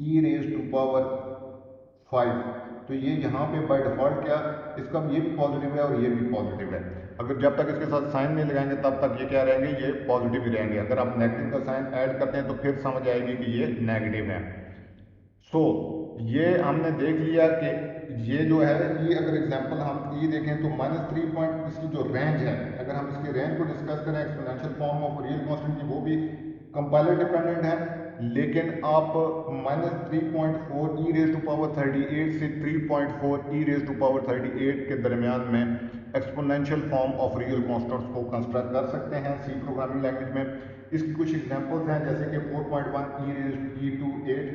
ई रेज टू पावर 5, तो ये यहाँ पे बाय डिफॉल्ट क्या, इसका ये भी पॉजिटिव है और ये भी पॉजिटिव है। अगर जब तक इसके साथ साइन नहीं लगाएंगे तब तक ये क्या रहेंगे, ये पॉजिटिव ही रहेंगे। अगर आप नेगेटिव का साइन ऐड करते हैं तो फिर समझ आएगी कि ये नेगेटिव है। सो ये हमने देख लिया कि ये जो है ये, अगर एग्जांपल हम ये देखें तो -3 पॉइंट, इसकी जो रेंज है, अगर हम इसकी रेंज को डिस्कस करें exponential form of real constant की, वो भी कंपाइलर डिपेंडेंट है। लेकिन आप -3.4 ई रेज टू पावर 38 से 3.4 ई रेज टू पावर 38 के दरमियान में exponential form of real constants को कंस्ट्रक्ट कर सकते हैं सी प्रोग्रामिंग लैंग्वेज में। इसकी कुछ एग्जांपल्स हैं, जैसे कि 4.1 ई रेज ई टू 8,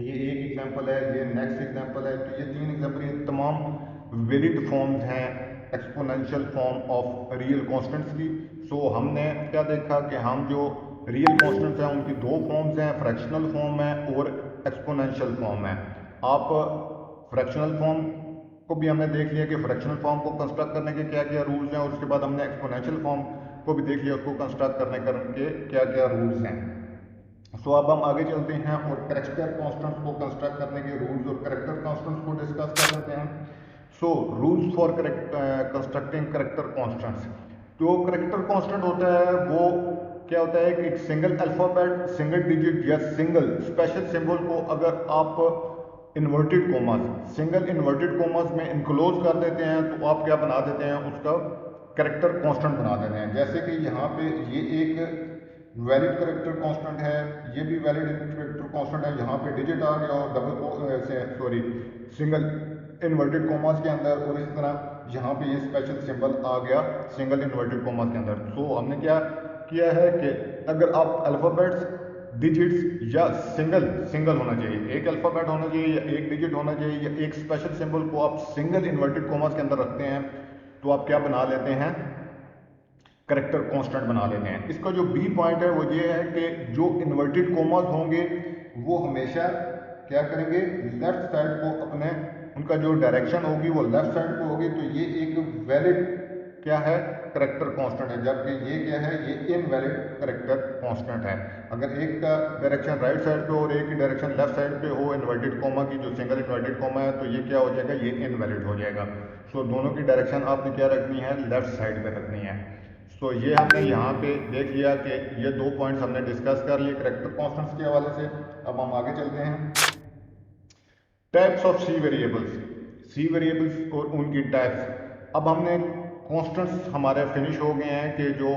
ये एक एग्जांपल है, ये नेक्स्ट एग्जांपल है। तो ये तीन एग्जांपल, ये तमाम वैलिड फॉर्म्स हैं exponential form of real constants की। सो हमने क्या देखा कि हम जो रियल कांस्टेंट्स हैं उनकी दो फॉर्म्स हैं, फ्रैक्शनल फॉर्म है और एक्सपोनेंशियल फॉर्म है। आप फ्रैक्शनल फॉर्म को भी हमने देख लिया कि फ्रैक्शनल फॉर्म को कंस्ट्रक्ट करने के क्या क्या रूल्स हैं, और उसके बाद हमने एक्सपोनेंशियल फॉर्म को भी देख लिया उसको कंस्ट्रक्ट करने के क्या क्या रूल्स हैं। सो अब हम आगे चलते हैं और करेक्टर कांस्टेंट्स को कंस्ट्रक्ट करने के रूल्स और करेक्टर कांस्टेंट्स को डिस्कस कर लेते हैं। So rules for constructing character constants. जो करेक्टर कांस्टेंट होता है वो क्या होता है कि एक सिंगल अल्फाबेट, सिंगल डिजिट या सिंगल स्पेशल सिंबल को अगर आप inverted commas, single inverted commas में इनक्लोज कर देते हैं तो आप क्या बना देते हैं, उसका करेक्टर कांस्टेंट बना देते हैं। जैसे कि यहाँ पे ये एक वैलिड करेक्टर कांस्टेंट है, ये भी वैलिड करेक्टर कांस्टेंट है, यहाँ पे डिजिट आ गया और सॉरी सिंगल इन्वर्टेड कॉमास के अंदर, और इस तरह यहाँ पे ये स्पेशल सिंबल आ गया सिंगल इन्वर्टेड कॉमास के अंदर। तो हमने क्या किया है कि अगर आप अल्फाबेट्स, डिजिट्स या सिंगल सिंगल होना चाहिए, एक अल्फाबेट होना चाहिए या एक डिजिट होना चाहिए या एक स्पेशल सिंबल को आप सिंगल इन्वर्टेड कॉमास के अंदर रखते हैं तो आप क्या बना लेते हैं, करेक्टर कांस्टेंट बना लेते हैं। इसका जो बी पॉइंट है वो ये है कि जो इन्वर्टेड कोमास होंगे वो हमेशा क्या करेंगे, लेफ्ट साइड को अपने, उनका जो डायरेक्शन होगी वो लेफ्ट साइड को होगी, तो ये एक वैलिड क्या है, करेक्टर कांस्टेंट है। जबकि ये क्या है, ये इनवैलिड करेक्टर कांस्टेंट है। अगर एक का डायरेक्शन राइट साइड पे और एक की डायरेक्शन लेफ्ट साइड पे हो इन्वर्टेड कोमा की, जो सिंगल इन्वर्टेड कोमा है, तो ये क्या हो जाएगा, ये इनवैलिड हो जाएगा। सो दोनों की डायरेक्शन आपने क्या रखनी है, लेफ्ट साइड पे रखनी है। सो ये हमने यहाँ पे देख लिया कि ये दो पॉइंट्स हमने डिस्कस कर लिए करेक्टर कांस्टेंट्स के हवाले से। अब हम आगे चलते हैं। Types of C variables, C variables और उनकी टाइप्स। अब हमने कांस्टेंट्स हमारे फिनिश हो गए हैं कि जो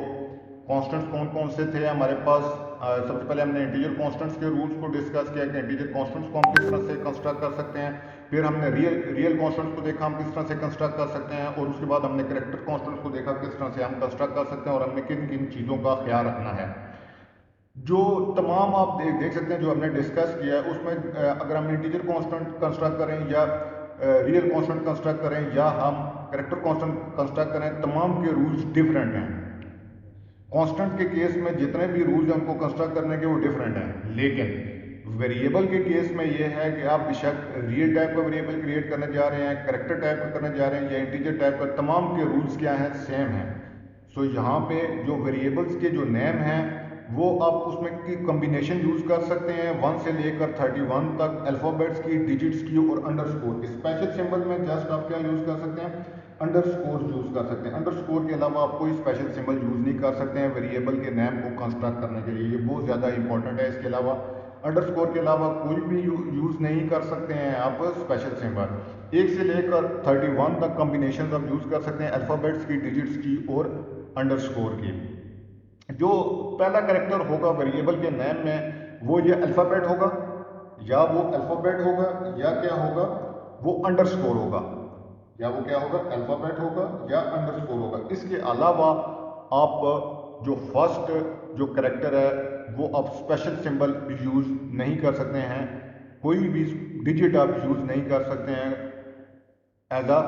कांस्टेंट्स कौन कौन से थे हमारे पास। सबसे पहले हमने इंटीजर कांस्टेंट्स के रूल्स को डिस्कस किया कि इंटीजर कांस्टेंट्स को हम किस तरह से कंस्ट्रक्ट कर सकते हैं। फिर हमने रियल कांस्टेंट्स को देखा हम किस तरह से कंस्ट्रक्ट कर सकते हैं, और उसके बाद हमने करेक्टर कांस्टेंट्स को देखा किस तरह से हम कंस्ट्रक्ट कर सकते हैं और हमने किन किन चीज़ों का ख्याल रखना है। जो तमाम आप देख सकते हैं जो हमने डिस्कस किया है उसमें अगर हम इंटीजर कांस्टेंट कंस्ट्रक्ट करें या रियल कांस्टेंट कंस्ट्रक्ट करें या हम करेक्टर कांस्टेंट कंस्ट्रक्ट करें, तमाम के रूल्स डिफरेंट हैं। कांस्टेंट के केस में जितने भी रूल्स हैं उनको कंस्ट्रक्ट करने के वो डिफरेंट हैं, लेकिन वेरिएबल के केस में ये है कि आप बेशक रियल टाइप का वेरिएबल क्रिएट करने जा रहे हैं, करेक्टर टाइप का करने जा रहे हैं या इंटीजर टाइप का, तमाम के रूल्स क्या हैं, सेम हैं। सो यहाँ पे जो वेरिएबल्स के जो नेम हैं वो आप उसमें की कॉम्बिनेशन यूज कर सकते हैं 1 से लेकर 31 तक, अल्फाबेट्स की, डिजिट्स की और अंडरस्कोर। स्पेशल सिंबल में जस्ट आप क्या यूज कर सकते हैं, अंडरस्कोर यूज कर सकते हैं। अंडरस्कोर के अलावा आप कोई स्पेशल सिंबल यूज नहीं कर सकते हैं वेरिएबल के नेम को कंस्ट्रक्ट करने के लिए, ये बहुत ज़्यादा इंपॉर्टेंट है। इसके अलावा अंडरस्कोर के अलावा कोई भी यूज नहीं कर सकते हैं आप स्पेशल सिंबल। 1 से लेकर 31 तक कॉम्बिनेशन आप यूज कर सकते हैं अल्फाबेट्स की, डिजिट्स की और अंडरस्कोर की। जो पहला करेक्टर होगा वेरिएबल के नेम में वो ये अल्फाबेट होगा, या वो अल्फाबेट होगा या क्या होगा, वो अंडरस्कोर होगा, या वो क्या होगा, अल्फाबेट होगा या अंडरस्कोर होगा। इसके अलावा आप जो फर्स्ट जो करेक्टर है वो आप स्पेशल सिंबल यूज नहीं कर सकते हैं, कोई भी डिजिट आप यूज नहीं कर सकते हैं as a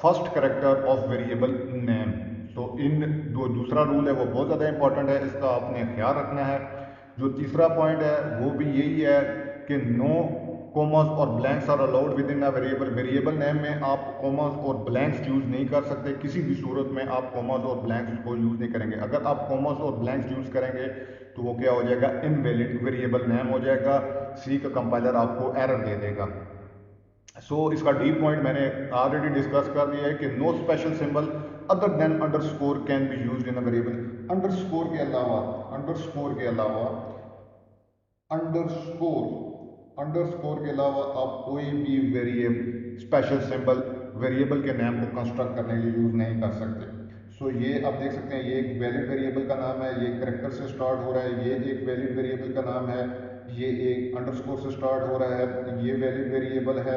first character of variable name. तो इन जो दूसरा रूल है वो बहुत ज़्यादा इंपॉर्टेंट है, इसका आपने ख्याल रखना है। जो तीसरा पॉइंट है वो भी यही है कि नो कोमास और blanks are allowed within a variable. Variable name में आप कोमास और ब्लैंक्स यूज नहीं कर सकते, किसी भी सूरत में आप कोमास और ब्लैंक्स को यूज नहीं करेंगे। अगर आप कोमास और ब्लैंक्स यूज करेंगे तो वो क्या हो जाएगा, इनवैलिड वेरिएबल नेम हो जाएगा, सी का कंपाइलर आपको एरर दे देगा। इसका डी पॉइंट मैंने ऑलरेडी डिस्कस कर दिया है कि no special symbol other than underscore can be used in a variable. Underscore के अलावा, अंडरस्कोर के अलावा, अंडरस्कोर अंडरस्कोर के अलावा आप कोई भी वेरिएबल स्पेशल सिंबल वेरिएबल के नाम को कंस्ट्रक्ट करने के लिए यूज नहीं कर सकते। सो ये आप देख सकते हैं, ये एक वैलिड वेरिएबल का नाम है, ये करेक्टर से स्टार्ट हो रहा है, ये एक वैलिड वेरिएबल का नाम है, ये एक अंडरस्कोर से स्टार्ट हो रहा है, ये वैलिड वेरिएबल है।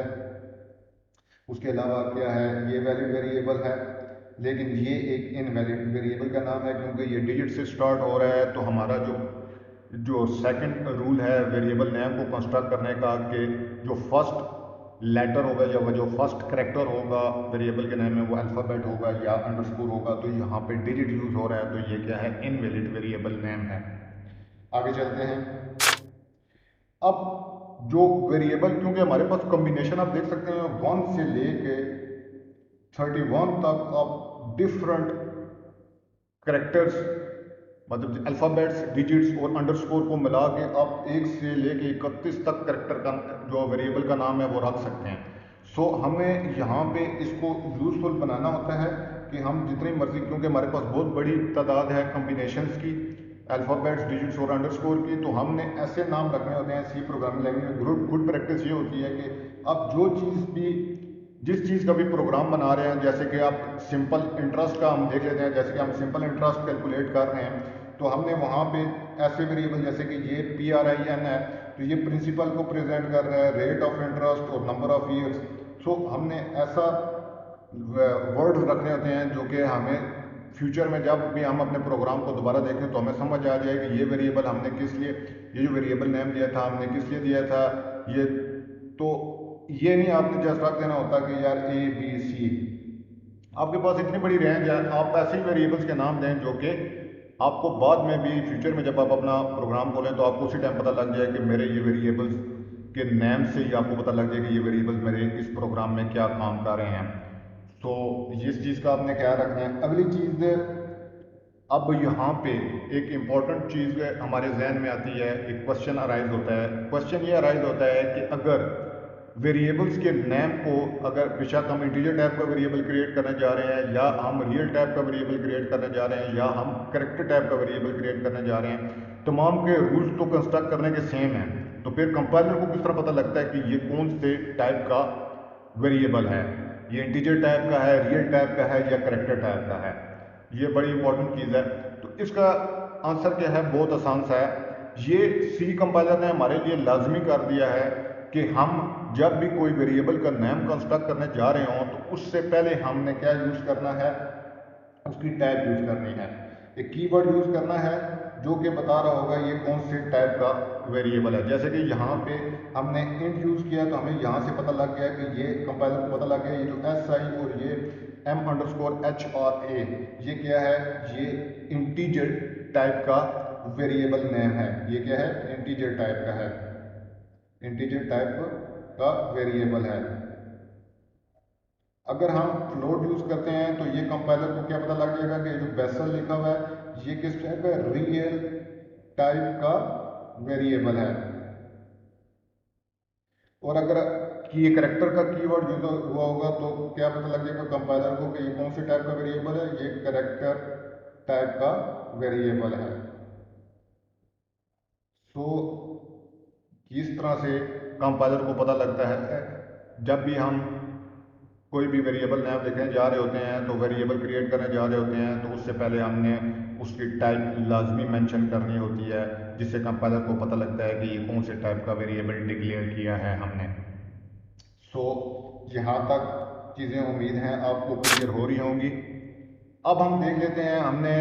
उसके अलावा क्या है, ये वैलिड वेरिएबल है, लेकिन ये एक इनवैलिड वेरिएबल का नाम है क्योंकि ये डिजिट से स्टार्ट हो रहा है। तो हमारा जो जो सेकंड रूल है वेरिएबल नेम को कंस्ट्रक्ट करने का, कि जो फर्स्ट लेटर होगा या वो जो फर्स्ट करेक्टर होगा वेरिएबल के नेम में वो अल्फ़ाबेट होगा या अंडरस्कोर होगा, तो यहाँ पे डिजिट यूज़ हो रहा है, तो ये क्या है, इनवैलिड वेरिएबल नेम है। आगे चलते हैं। अब जो वेरिएबल, क्योंकि हमारे पास कॉम्बिनेशन आप देख सकते हैं 1 से लेके 31 तक आप डिफरेंट करेक्टर्स, मतलब अल्फ़ाबेट्स, डिजिट्स और अंडरस्कोर को मिला के आप 1 से लेके 31 तक करेक्टर का जो वेरिएबल का नाम है वो रख सकते हैं। सो हमें यहाँ पे इसको यूज़फुल बनाना होता है कि हम जितनी मर्जी, क्योंकि हमारे पास बहुत बड़ी तादाद है कॉम्बिनेशंस की, अल्फ़ाबेट्स, डिजिट्स और अंडरस्कोर की, तो हमने ऐसे नाम रखने होते हैं। सी प्रोग्रामिंग लैंग्वेज में गुड प्रैक्टिस ये होती है कि आप जो चीज़ भी, जिस चीज़ का भी प्रोग्राम बना रहे हैं, जैसे कि आप सिंपल इंटरेस्ट का हम देख लेते हैं, जैसे कि हम सिंपल इंटरेस्ट कैलकुलेट कर रहे हैं, तो हमने वहाँ पे ऐसे वेरिएबल जैसे कि ये PRIN है, तो ये प्रिंसिपल को प्रेजेंट कर रहा है, रेट ऑफ इंटरेस्ट और नंबर ऑफ ईयर्स। सो हमने ऐसा वर्ड्स रखने होते हैं जो कि हमें फ्यूचर में जब भी हम अपने प्रोग्राम को दोबारा देखें तो हमें समझ आ जाए कि ये वेरिएबल हमने किस लिए, ये जो वेरिएबल नेम दिया था हमने किस लिए दिया था। ये तो ये नहीं आपने जस्ट रख देना होता कि यार ABC। आपके पास इतनी बड़ी रेंज है, आप ऐसे ही वेरिएबल्स के नाम दें जो कि आपको बाद में भी फ्यूचर में जब आप अपना प्रोग्राम खोलें तो आपको उसी टाइम पता लग जाए कि मेरे ये वेरिएबल्स के नेम से ही आपको पता लग जाए कि ये वेरिएबल्स मेरे इस प्रोग्राम में क्या काम कर रहे हैं। तो इस चीज़ का आपने ख्याल रखना है। अगली चीज़, अब यहाँ पे एक इम्पॉर्टेंट चीज़ हमारे जहन में आती है, एक क्वेश्चन अराइज होता है। क्वेश्चन ये अराइज होता है कि अगर वेरिएबल्स के नेम को, अगर बेशक हम इंटीजर टाइप का वेरिएबल क्रिएट करने जा रहे हैं, या हम रियल टाइप का वेरिएबल क्रिएट करने जा रहे हैं, या हम करेक्टर टाइप का वेरिएबल क्रिएट करने जा रहे हैं, तमाम के रूल्स तो कंस्ट्रक्ट करने के सेम हैं, तो फिर कंपाइलर को किस तरह पता लगता है कि ये कौन से टाइप का वेरिएबल है, ये इंटीजर टाइप का है, रियल टाइप का है, या करेक्टर टाइप का है। ये बड़ी इंपॉर्टेंट चीज़ है। तो इसका आंसर क्या है, बहुत आसान सा है। ये सी कंपाइलर ने हमारे लिए लाजमी कर दिया है कि हम जब भी कोई वेरिएबल का नेम कंस्ट्रक्ट करने जा रहे हों तो उससे पहले हमने क्या यूज़ करना है, उसकी टाइप यूज़ करनी है। एक कीवर्ड यूज़ करना है जो कि बता रहा होगा ये कौन से टाइप का वेरिएबल है। जैसे कि यहाँ पे हमने इंट यूज़ किया तो हमें यहाँ से पता लग गया कि ये कंपाइलर को पता लग गया, ये जो SI और ये M_HRA ये क्या है, ये इंटीजर टाइप का वेरिएबल नेम है। ये क्या है, इंटीजर टाइप का है, इंटीजर टाइप का वेरिएबल है। अगर हम फ्लोट यूज करते हैं तो ये कंपाइलर को क्या पता लग जाएगा कि जो बेसल लिखा हुआ है ये किस टाइप का, रियल टाइप का वेरिएबल है। और अगर कि ये करेक्टर का कीवर्ड यूज हुआ होगा तो क्या पता लग जाएगा कंपाइलर को कि ये कौन से टाइप का वेरिएबल है, ये करेक्टर टाइप का वेरिएबल है। सो इस तरह से कंपाइलर को पता लगता है जब भी हम कोई भी वेरिएबल नेम लिखने जा रहे होते हैं, तो वेरिएबल क्रिएट करने जा रहे होते हैं, तो उससे पहले हमने उसकी टाइप लाजमी मेंशन करनी होती है, जिससे कंपाइलर को पता लगता है कि ये कौन से टाइप का वेरिएबल डिक्लेयर किया है हमने। सो यहाँ तक चीज़ें उम्मीद हैं आपको क्लियर हो रही होंगी। अब हम देख लेते हैं, हमने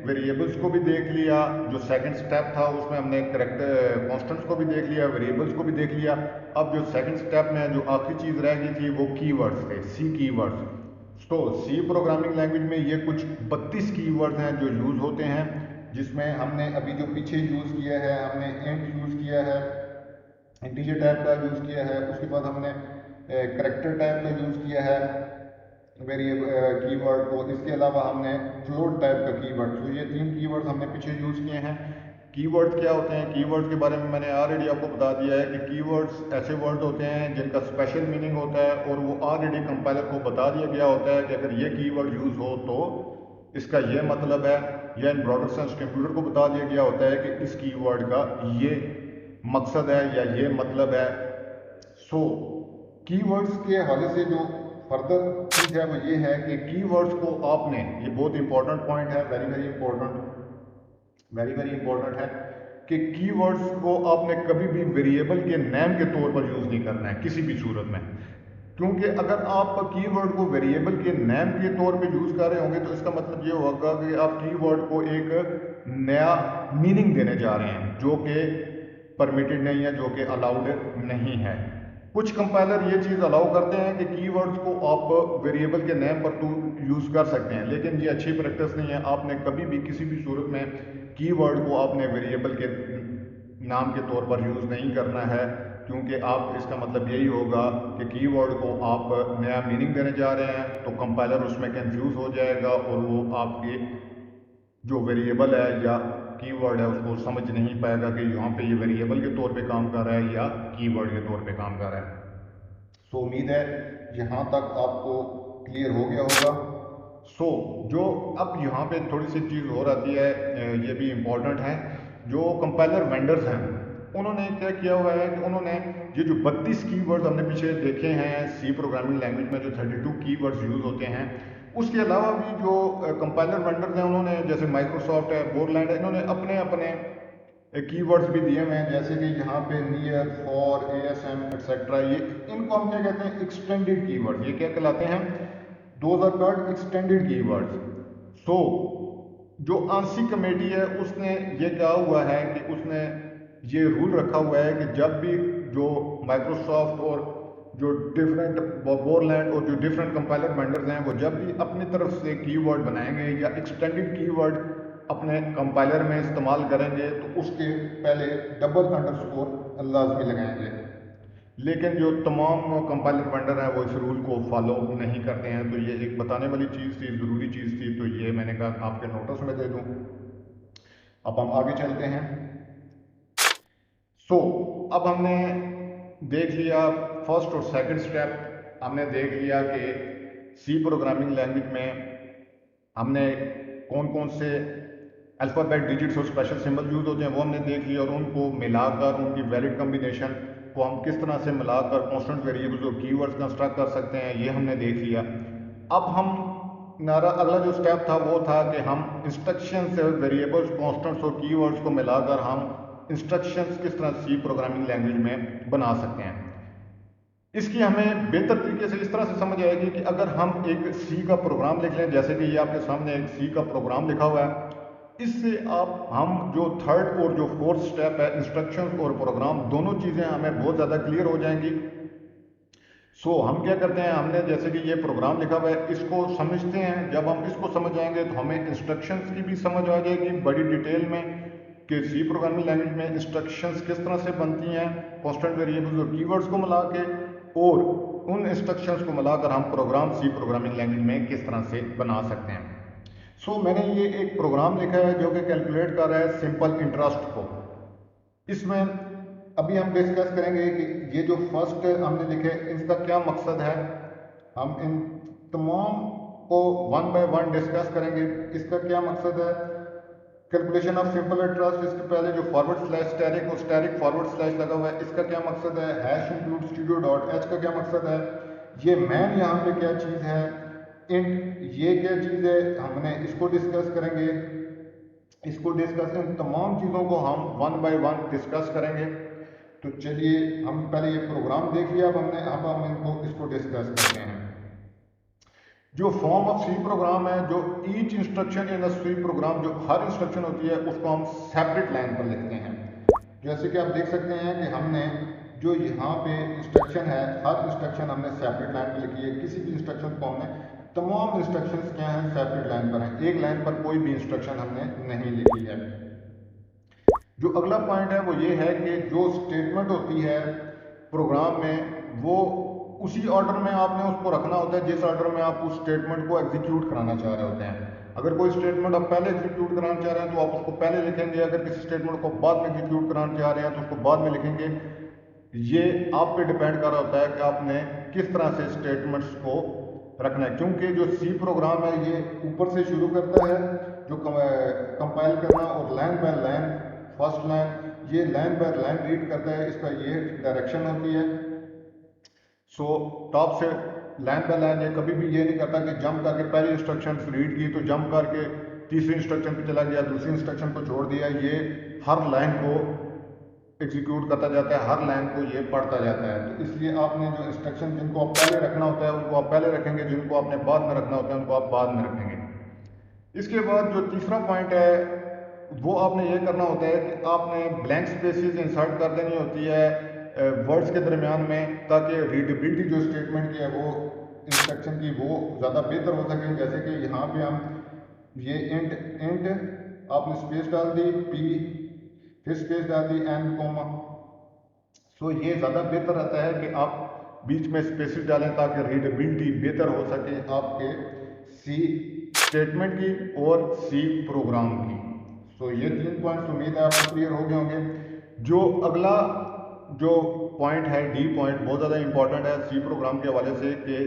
वेरिएबल्स को भी देख लिया, जो सेकंड स्टेप था उसमें हमने करेक्टर कॉन्स्टेंट्स को भी देख लिया, वेरिएबल्स को भी देख लिया। अब जो सेकंड स्टेप में जो आखिरी चीज़ रह गई थी वो कीवर्ड्स थे, सी कीवर्ड्स। तो सी प्रोग्रामिंग लैंग्वेज में ये कुछ 32 कीवर्ड्स हैं जो यूज़ होते हैं, जिसमें हमने अभी जो पीछे यूज़ किया है, हमने इंट यूज़ किया है, इंटीजर टाइप का यूज़ किया है, उसके बाद हमने करेक्टर टाइप का यूज़ किया है वेरिएबल कीवर्ड को, इसके अलावा हमने फ्लोट टाइप का कीवर्ड। तो ये 3 कीवर्ड्स हमने पीछे यूज़ किए हैं। कीवर्ड्स क्या होते हैं, कीवर्ड्स के बारे में मैंने ऑलरेडी आपको बता दिया है कि कीवर्ड्स ऐसे वर्ड होते हैं जिनका स्पेशल मीनिंग होता है, और वो ऑलरेडी कंपाइलर को बता दिया गया होता है कि अगर ये कीवर्ड यूज़ हो तो इसका ये मतलब है, या इन ब्रॉडर सेंस कंप्यूटर को बता दिया गया होता है कि इस कीवर्ड का ये मकसद है या ये मतलब है। सो कीवर्ड्स के हवाले से जो फर्दर चीज़ है वो ये है कि कीवर्ड्स को आपने, ये बहुत इंपॉर्टेंट पॉइंट है, वेरी वेरी इंपॉर्टेंट है कि कीवर्ड्स को आपने कभी भी वेरिएबल के नेम के तौर पर यूज़ नहीं करना है किसी भी सूरत में। क्योंकि अगर आप कीवर्ड को वेरिएबल के नेम के तौर पे यूज़ कर रहे होंगे तो इसका मतलब ये होगा कि आप कीवर्ड को एक नया मीनिंग देने जा रहे हैं जो कि परमिटेड नहीं है, जो कि अलाउड नहीं है। कुछ कंपाइलर ये चीज़ अलाउ करते हैं कि कीवर्ड्स को आप वेरिएबल के नेम पर तो यूज़ कर सकते हैं, लेकिन ये अच्छी प्रैक्टिस नहीं है। आपने कभी भी किसी भी सूरत में कीवर्ड को आपने वेरिएबल के नाम के तौर पर यूज़ नहीं करना है, क्योंकि आप, इसका मतलब यही होगा कि कीवर्ड को आप नया मीनिंग देने जा रहे हैं, तो कंपाइलर उसमें कंफ्यूज हो जाएगा और वो आपके जो वेरिएबल है या कीवर्ड है उसको समझ नहीं पाएगा कि यहाँ पे ये वेरिएबल के तौर पे काम कर रहा है या कीवर्ड के तौर पे काम कर रहा है। सो उम्मीद है यहाँ तक आपको क्लियर हो गया होगा। सो जो अब यहाँ पे थोड़ी सी चीज़ और आती है, ये भी इम्पोर्टेंट है। जो कंपाइलर वेंडर्स हैं उन्होंने क्या किया हुआ है कि उन्होंने ये जो 32 कीवर्ड्स हमने पीछे देखे हैं सी प्रोग्रामिंग लैंग्वेज में, जो 32 कीवर्ड्स यूज़ होते हैं, उसके अलावा भी जो कंपाइलर वेंडर्स हैं उन्होंने, जैसे माइक्रोसॉफ्ट है, बोरलैंड है, इन्होंने अपने अपने कीवर्ड्स भी दिए हुए हैं, जैसे कि यहाँ पे नियर, फॉर, एएसएम एक्सेट्रा। ये इनको हम क्या कहते हैं, एक्सटेंडेड कीवर्ड्स। ये क्या कहलाते हैं, those are called extended keywords. So जो आंशिक कमेटी है उसने ये कहा हुआ है कि उसने ये रूल रखा हुआ है कि जब भी जो माइक्रोसॉफ्ट और जो डिफरेंट बोरलैंड और जो डिफरेंट कंपाइलर वेंडर्स हैं वो जब भी अपनी तरफ से कीवर्ड बनाएंगे या एक्सटेंडेड कीवर्ड अपने कंपाइलर में इस्तेमाल करेंगे तो उसके पहले डबल अंडरस्कोर लाजमी लगाएंगे। लेकिन जो तमाम कंपाइलर वेंडर हैं वो इस रूल को फॉलो नहीं करते हैं, तो ये एक बताने वाली चीज़ थी, ज़रूरी चीज़ थी, तो ये मैंने कहा आपके नोटिस में दे दूँ। अब हम आगे चलते हैं। अब हमने देख लिया फर्स्ट और सेकंड स्टेप, हमने देख लिया कि सी प्रोग्रामिंग लैंग्वेज में हमने कौन कौन से अल्फ़ाबेट, डिजिट्स और स्पेशल सिंबल यूज होते हैं वो हमने देख लिया, और उनको मिलाकर उनकी वैलिड कॉम्बिनेशन को हम किस तरह से मिलाकर कांस्टेंट वेरिएबल्स और कीवर्ड्स कंस्ट्रक्ट कर सकते हैं, ये हमने देख लिया। अब हम हमारा अगला जो स्टेप था वो था कि हम इंस्ट्रक्शन से वेरिएबल्स, कांस्टेंट्स और कीवर्ड्स को मिलाकर हम इंस्ट्रक्शंस किस तरह सी प्रोग्रामिंग लैंग्वेज में बना सकते हैं। इसकी हमें बेहतर तरीके से इस तरह से समझ आएगी कि अगर हम एक सी का प्रोग्राम लिख लें, जैसे कि ये आपके सामने एक सी का प्रोग्राम लिखा हुआ है, इससे आप हम जो थर्ड और जो फोर्थ स्टेप है, इंस्ट्रक्शन और प्रोग्राम, दोनों चीज़ें हमें बहुत ज़्यादा क्लियर हो जाएंगी। हम क्या करते हैं, हमने जैसे कि ये प्रोग्राम लिखा हुआ है इसको समझते हैं। जब हम इसको समझ जाएंगे तो हमें इंस्ट्रक्शंस की भी समझ आ जाएगी बड़ी डिटेल में कि सी प्रोग्रामिंग लैंग्वेज में इंस्ट्रक्शंस किस तरह से बनती हैं, कांस्टेंट वेरिएबल्स और कीवर्ड्स को मिला के, और उन इंस्ट्रक्शंस को मिलाकर हम प्रोग्राम सी प्रोग्रामिंग लैंग्वेज में किस तरह से बना सकते हैं। मैंने ये एक प्रोग्राम लिखा है जो कि कैलकुलेट कर रहा है सिंपल इंटरेस्ट को। इसमें अभी हम डिस्कस करेंगे कि ये जो फर्स्ट हमने लिखे इसका क्या मकसद है। हम इन तमाम को वन बाय वन डिस्कस करेंगे। इसका क्या मकसद है, कैलकुलेशन ऑफ सिंपल इंटरेस्ट, इसके पहले जो फॉरवर्ड स्लैश स्टैरिक और स्टैरिक फॉरवर्ड स्लैश लगा हुआ है, इसका क्या मकसद है। Hash include studio dot H का क्या मकसद है। ये मैन यहाँ पे क्या चीज़ है, इंट ये क्या चीज़ है, हमने इसको डिस्कस करेंगे। इसको डिस्कस, इन तमाम चीज़ों को हम वन बाय वन डिस्कस करेंगे। तो चलिए हम पहले ये प्रोग्राम देख लिया, अब हम इनको इसको डिस्कस करते हैं। जो फॉर्म ऑफ सी प्रोग्राम है, जो each instruction in C program, जो हर इंस्ट्रक्शन होती है उसको हम सेपरेट लाइन पर लिखते हैं। जैसे कि आप देख सकते हैं कि हमने जो यहाँ पे इंस्ट्रक्शन है, हर इंस्ट्रक्शन हमने सेपरेट लाइन पर लिखी है। किसी भी इंस्ट्रक्शन को हमने, तमाम इंस्ट्रक्शंस क्या हैं, सेपरेट लाइन पर हैं, एक लाइन पर कोई भी इंस्ट्रक्शन हमने नहीं लिखी है। जो अगला पॉइंट है वो ये है कि जो स्टेटमेंट होती है प्रोग्राम में, वो उसी ऑर्डर में आपने उसको रखना होता है जिस ऑर्डर में आप उस स्टेटमेंट को एग्जीक्यूट कराना चाह रहे होते हैं। अगर कोई स्टेटमेंट आप पहले एग्जीक्यूट कराना चाह रहे हैं तो आप उसको पहले लिखेंगे, अगर किसी स्टेटमेंट को बाद में एग्जीक्यूट कराना चाह रहे हैं तो उसको बाद में लिखेंगे। ये आप पे डिपेंड कर रहा होता है कि आपने किस तरह से स्टेटमेंट्स को रखना है, क्योंकि जो सी प्रोग्राम है ये ऊपर से शुरू करता है जो कंपाइल करना, और line by line, first line ये लाइन बाय लाइन रीड करता है, इसका ये डायरेक्शन होती है। सो टॉप से लाइन बाय लाइन ये कभी भी ये नहीं करता कि जंप करके पहली इंस्ट्रक्शन रीड की तो जंप करके तीसरी इंस्ट्रक्शन पे चला गया, दूसरी इंस्ट्रक्शन को छोड़ दिया। ये हर लाइन को एग्जीक्यूट करता जाता है, हर लाइन को ये पढ़ता जाता है। तो इसलिए आपने जो इंस्ट्रक्शन जिनको आप पहले रखना होता है उनको आप पहले रखेंगे, जिनको आपने बाद में रखना होता है उनको आप बाद में रखेंगे। इसके बाद जो तीसरा पॉइंट है वो आपने ये करना होता है कि आपने ब्लैंक स्पेसेस इंसर्ट कर देनी होती है वर्ड्स के दरमियान में, ताकि रीडेबिलिटी जो स्टेटमेंट की है वो इंस्ट्रक्शन की वो ज़्यादा बेहतर हो सके। जैसे कि यहाँ पे हम ये इंट इंट आपने स्पेस डाल दी, पी फिर स्पेस डाल दी, एन कोमा। सो ये ज़्यादा बेहतर रहता है कि आप बीच में स्पेसेस डालें ताकि रीडेबिलिटी बेहतर हो सके आपके सी स्टेटमेंट की और सी प्रोग्राम की। सो ये 3 पॉइंट्स उम्मीद है आपको क्लियर हो गए होंगे। जो अगला जो पॉइंट है डी पॉइंट, बहुत ज़्यादा इंपॉर्टेंट है सी प्रोग्राम के हवाले से कि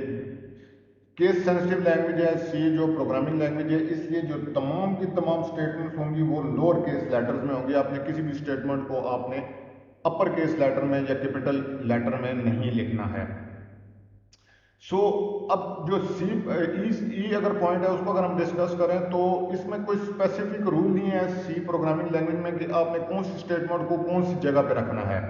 केस सेंसिटिव लैंग्वेज है सी जो प्रोग्रामिंग लैंग्वेज है, इसलिए जो तमाम की तमाम स्टेटमेंट्स होंगी वो लोअर केस लेटर्स में होंगी। आपने किसी भी स्टेटमेंट को आपने अपर केस लेटर में या कैपिटल लेटर में नहीं लिखना है। सो अब जो सी ई अगर पॉइंट है उसको अगर हम डिस्कस करें तो इसमें कोई स्पेसिफिक रूल नहीं है सी प्रोग्रामिंग लैंग्वेज में कि आपने कौन सी स्टेटमेंट को कौन सी जगह पे रखना है।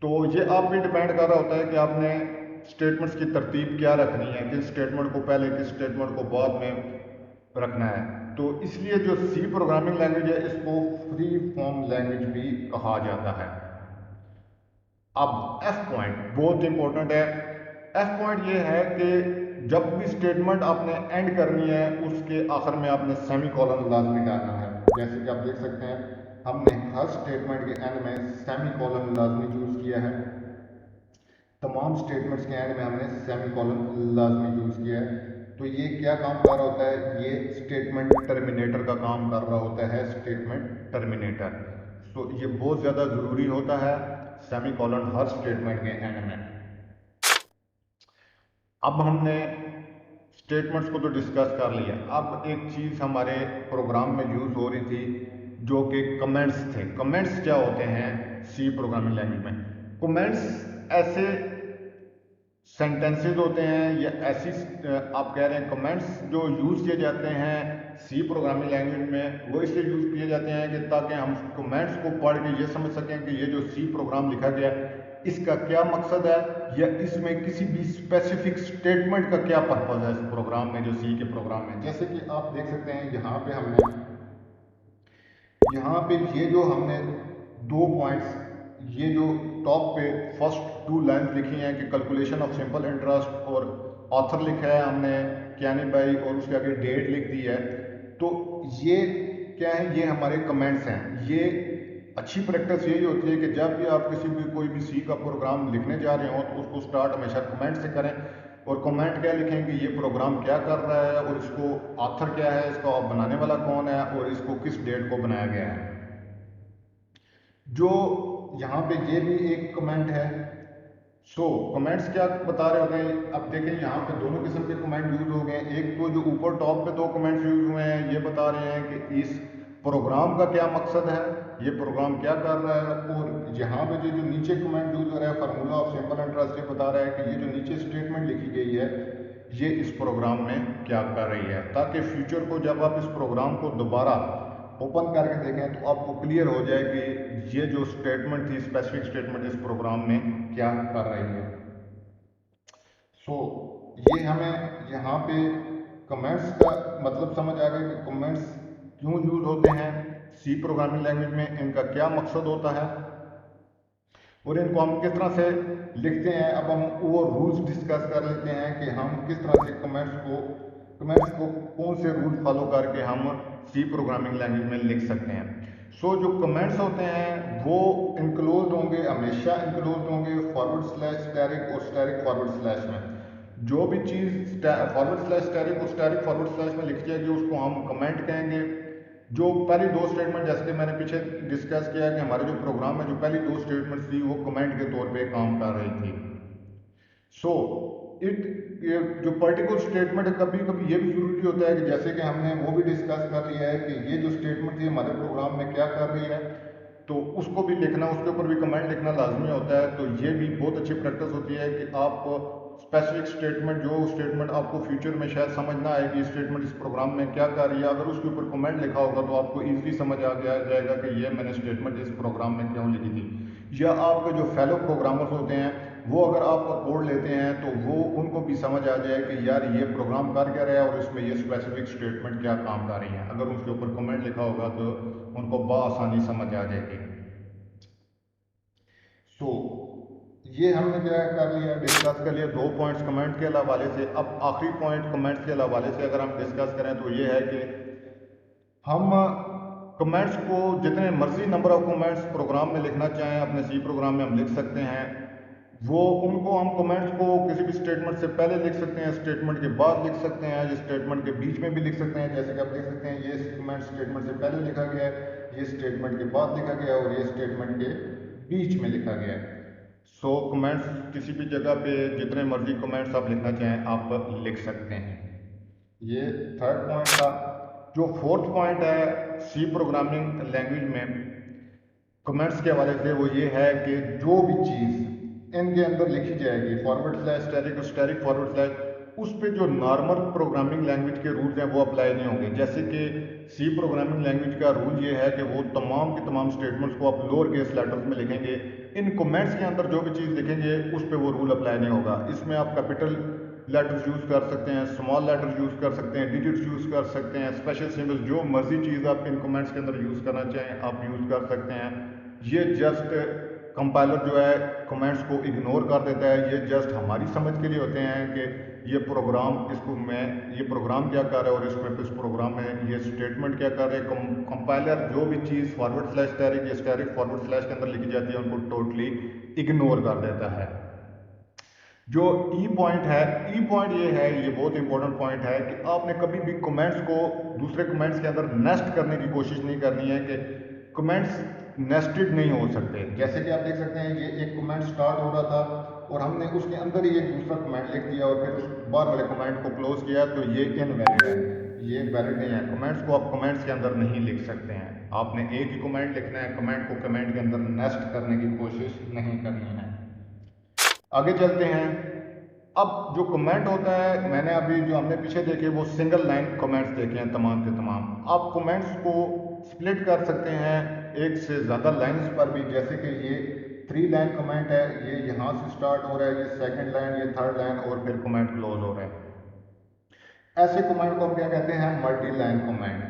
तो ये आप पे डिपेंड कर रहा होता है कि आपने स्टेटमेंट्स की तरतीब क्या रखनी है, किस स्टेटमेंट को पहले किस स्टेटमेंट को बाद में रखना है। तो इसलिए जो सी प्रोग्रामिंग लैंग्वेज है इसको फ्री फॉर्म लैंग्वेज भी कहा जाता है। अब एफ पॉइंट बहुत इंपॉर्टेंट है। एफ पॉइंट ये है कि जब भी स्टेटमेंट आपने एंड करनी है उसके आखिर में आपने सेमी कॉलन लाजमी डालना है। जैसे कि आप देख सकते हैं हमने हर स्टेटमेंट के एंड में सेमी कॉलन लाजमी यूज किया है। तमाम स्टेटमेंट्स के एंड में हमने सेमी कॉलन लाजमी यूज किया है। तो ये क्या काम कर रहा होता है, ये स्टेटमेंट टर्मिनेटर का काम कर रहा होता है, स्टेटमेंट टर्मिनेटर। तो ये बहुत ज़्यादा ज़रूरी होता है सेमी कॉलन हर स्टेटमेंट के एंड में। अब हमने स्टेटमेंट्स को तो डिस्कस कर लिया। अब एक चीज़ हमारे प्रोग्राम में यूज़ हो रही थी जो कि कमेंट्स थे। कमेंट्स क्या होते हैं सी प्रोग्रामिंग लैंग्वेज में? कमेंट्स ऐसे सेंटेंसेस होते हैं या ऐसी आप कह रहे हैं कमेंट्स जो यूज़ किए जाते हैं सी प्रोग्रामिंग लैंग्वेज में, वो इसलिए यूज़ किए जाते हैं कि ताकि हम कमेंट्स को पढ़ के ये समझ सकें कि ये जो सी प्रोग्राम लिखा गया इसका क्या मकसद है, या इसमें किसी भी स्पेसिफिक स्टेटमेंट का क्या पर्पज़ है इस प्रोग्राम में, जो सी के प्रोग्राम में। जैसे कि आप देख सकते हैं यहाँ पे ये जो हमने 2 पॉइंट्स, ये जो टॉप पे फर्स्ट 2 लाइन्स लिखी हैं कि कैलकुलेशन ऑफ सिंपल इंटरेस्ट, और ऑथर लिखा है हमने क्यानी भाई और उसके आगे डेट लिख दी है। तो ये क्या है, ये हमारे कमेंट्स हैं। ये अच्छी प्रैक्टिस यही होती है कि जब भी आप किसी भी कोई भी सी का प्रोग्राम लिखने जा रहे हो तो उसको स्टार्ट हमेशा कमेंट से करें। और कमेंट क्या लिखें कि ये प्रोग्राम क्या कर रहा है और इसको ऑथर क्या है, इसका बनाने वाला कौन है और इसको किस डेट को बनाया गया है। जो यहाँ पे ये भी एक कमेंट है। सो कमेंट्स क्या बता रहे होते हैं, अब देखें यहाँ पे दोनों किस्म के कमेंट यूज हो गए हैं। एक तो जो ऊपर टॉप पे 2 कमेंट्स यूज हुए हैं ये बता रहे हैं कि इस प्रोग्राम का क्या मकसद है, ये प्रोग्राम क्या कर रहा है। और यहाँ पे जो जो नीचे कमेंट यूज हो रहा है फार्मूला ऑफ सिंपल इंटरेस्ट, ये बता रहा है कि ये जो नीचे स्टेटमेंट लिखी गई है ये इस प्रोग्राम में क्या कर रही है, ताकि फ्यूचर को जब आप इस प्रोग्राम को दोबारा ओपन करके देखें तो आपको क्लियर हो जाए कि ये जो स्टेटमेंट थी स्पेसिफिक स्टेटमेंट इस प्रोग्राम में क्या कर रही है। सो ये हमें यहाँ पे कमेंट्स का मतलब समझ आ गया कि कमेंट्स क्यों यूज होते हैं सी प्रोग्रामिंग लैंग्वेज में, इनका क्या मकसद होता है और इनको हम किस तरह से लिखते हैं। अब हम वो रूल्स डिस्कस कर लेते हैं कि हम किस तरह से कमेंट्स को कौन से रूल फॉलो करके हम सी प्रोग्रामिंग लैंग्वेज में लिख सकते हैं। सो जो कमेंट्स होते हैं वो इंक्लोज होंगे, हमेशा इंक्लोज होंगे फॉरवर्ड स्लैश स्टैरिक और स्टैरिक फॉरवर्ड स्लैश में। जो भी चीज़ फॉरवर्ड स्लैश स्टैरिक और स्टैरिक फॉरवर्ड स्लैश में लिखी जाएगी उसको हम कमेंट कहेंगे। जो पहली 2 स्टेटमेंट जैसे कि मैंने पीछे डिस्कस किया कि हमारे जो प्रोग्राम में जो पहली 2 स्टेटमेंट्स थी वो कमेंट के तौर पे काम कर रही थी। सो ये जो पर्टिकुलर स्टेटमेंट है कभी कभी ये भी जरूरी होता है कि जैसे कि हमने वो भी डिस्कस कर लिया है कि ये जो स्टेटमेंट थी हमारे प्रोग्राम में क्या कर रही है। तो उसको भी लिखना, उसके ऊपर भी कमेंट लिखना लाजमी होता है। तो ये भी बहुत अच्छी प्रैक्टिस होती है कि आप स्पेसिफिक स्टेटमेंट, जो स्टेटमेंट आपको फ्यूचर में शायद समझ ना आएगी, स्टेटमेंट इस प्रोग्राम में क्या कर रही है, अगर उसके ऊपर कमेंट लिखा होगा तो आपको ईजिली समझ आ गया जाएगा कि ये मैंने स्टेटमेंट इस प्रोग्राम में क्यों लिखी थी। या आपके जो फेलो प्रोग्रामर्स होते हैं वो अगर आपका कोड लेते हैं तो वो उनको भी समझ आ जाए कि यार ये प्रोग्राम कर क्या रहा है और इसमें ये स्पेसिफिक स्टेटमेंट क्या काम कर रही है। अगर उसके ऊपर कमेंट लिखा होगा तो उनको बआसानी समझ आ जाएगी। सो ये हमने क्या कर लिया, डिस्कस कर लिया दो पॉइंट्स कमेंट के हवाले से। अब आखिरी पॉइंट कमेंट्स के हवाले से अगर हम डिस्कस करें तो ये है कि हम कमेंट्स को जितने मर्जी नंबर ऑफ कमेंट्स प्रोग्राम में लिखना चाहें अपने सी प्रोग्राम में हम लिख सकते हैं। वो उनको हम कमेंट्स को किसी भी स्टेटमेंट से पहले लिख सकते हैं, स्टेटमेंट के बाद लिख सकते हैं, या स्टेटमेंट के बीच में भी लिख सकते हैं। जैसे कि आप देख सकते हैं ये कमेंट स्टेटमेंट से पहले लिखा गया है, ये स्टेटमेंट के बाद लिखा गया है और ये स्टेटमेंट के बीच में लिखा गया है। सो कमेंट्स किसी भी जगह पे जितने मर्जी कमेंट्स आप लिखना चाहें आप लिख सकते हैं। ये थर्ड पॉइंट था। जो फोर्थ पॉइंट है सी प्रोग्रामिंग लैंग्वेज में कमेंट्स के हवाले से वो ये है कि जो भी चीज़ इनके अंदर लिखी जाएगी forward slash static, static forward slash, उस पे जो नॉर्मल प्रोग्रामिंग लैंग्वेज के रूल्स हैं वो अप्लाई नहीं होंगे। जैसे कि सी प्रोग्रामिंग लैंग्वेज का रूल ये है कि वो तमाम के तमाम स्टेटमेंट्स को आप लोअर केस लेटर्स में लिखेंगे। इन कमेंट्स के अंदर जो भी चीज़ लिखेंगे उस पर वो रूल अप्लाई नहीं होगा। इसमें आप कैपिटल लेटर्स यूज़ कर सकते हैं, स्मॉल लेटर्स यूज़ कर सकते हैं, डिजिट्स यूज़ कर सकते हैं, स्पेशल सिंबल्स, जो मर्जी चीज़ आप इन कमेंट्स के अंदर यूज़ करना चाहें आप यूज़ कर सकते हैं। ये जस्ट कंपाइलर जो है कमेंट्स को इग्नोर कर देता है। ये जस्ट हमारी समझ के लिए होते हैं कि ये प्रोग्राम इसको मैं ये प्रोग्राम क्या कर रहा है और इसमें इस प्रोग्राम में ये स्टेटमेंट क्या कर रहे हैं। कंपाइलर जो भी चीज़ फॉरवर्ड स्लैश स्टैटिक या स्टैटिक फॉरवर्ड स्लैश के अंदर लिखी जाती है उनको टोटली इग्नोर कर देता है। जो ई पॉइंट है, ई पॉइंट ये है, ये बहुत इंपॉर्टेंट पॉइंट है कि आपने कभी भी कमेंट्स को दूसरे कमेंट्स के अंदर नेस्ट करने की कोशिश नहीं करनी है कि कमेंट्स नेस्टेड नहीं हो सकते। जैसे कि आप देख सकते हैं ये एक कमेंट स्टार्ट हो रहा था और हमने उसके अंदर ही एक दूसरा कमेंट लिख दिया और फिर उस बार वाले कमेंट को क्लोज किया, तो ये इनवैलिड है, ये वैलिड नहीं है। कमेंट्स को आप कमेंट्स के अंदर नहीं लिख सकते हैं। आपने एक ही कमेंट लिखना है, कमेंट को कमेंट के अंदर नेस्ट करने की कोशिश नहीं करनी है। आगे चलते हैं। अब जो कमेंट होता है, मैंने अभी जो हमने पीछे देखे वो सिंगल लाइन कमेंट्स देखे हैं तमाम के तमाम। आप कमेंट्स को स्प्लिट कर सकते हैं एक से ज़्यादा लाइंस पर भी। जैसे कि ये 3 लाइन कमेंट है, ये यहाँ से स्टार्ट हो रहा है, ये सेकंड लाइन, ये थर्ड लाइन और फिर कमेंट क्लोज हो रहा है। ऐसे कमेंट को हम क्या कहते हैं, multi line comment.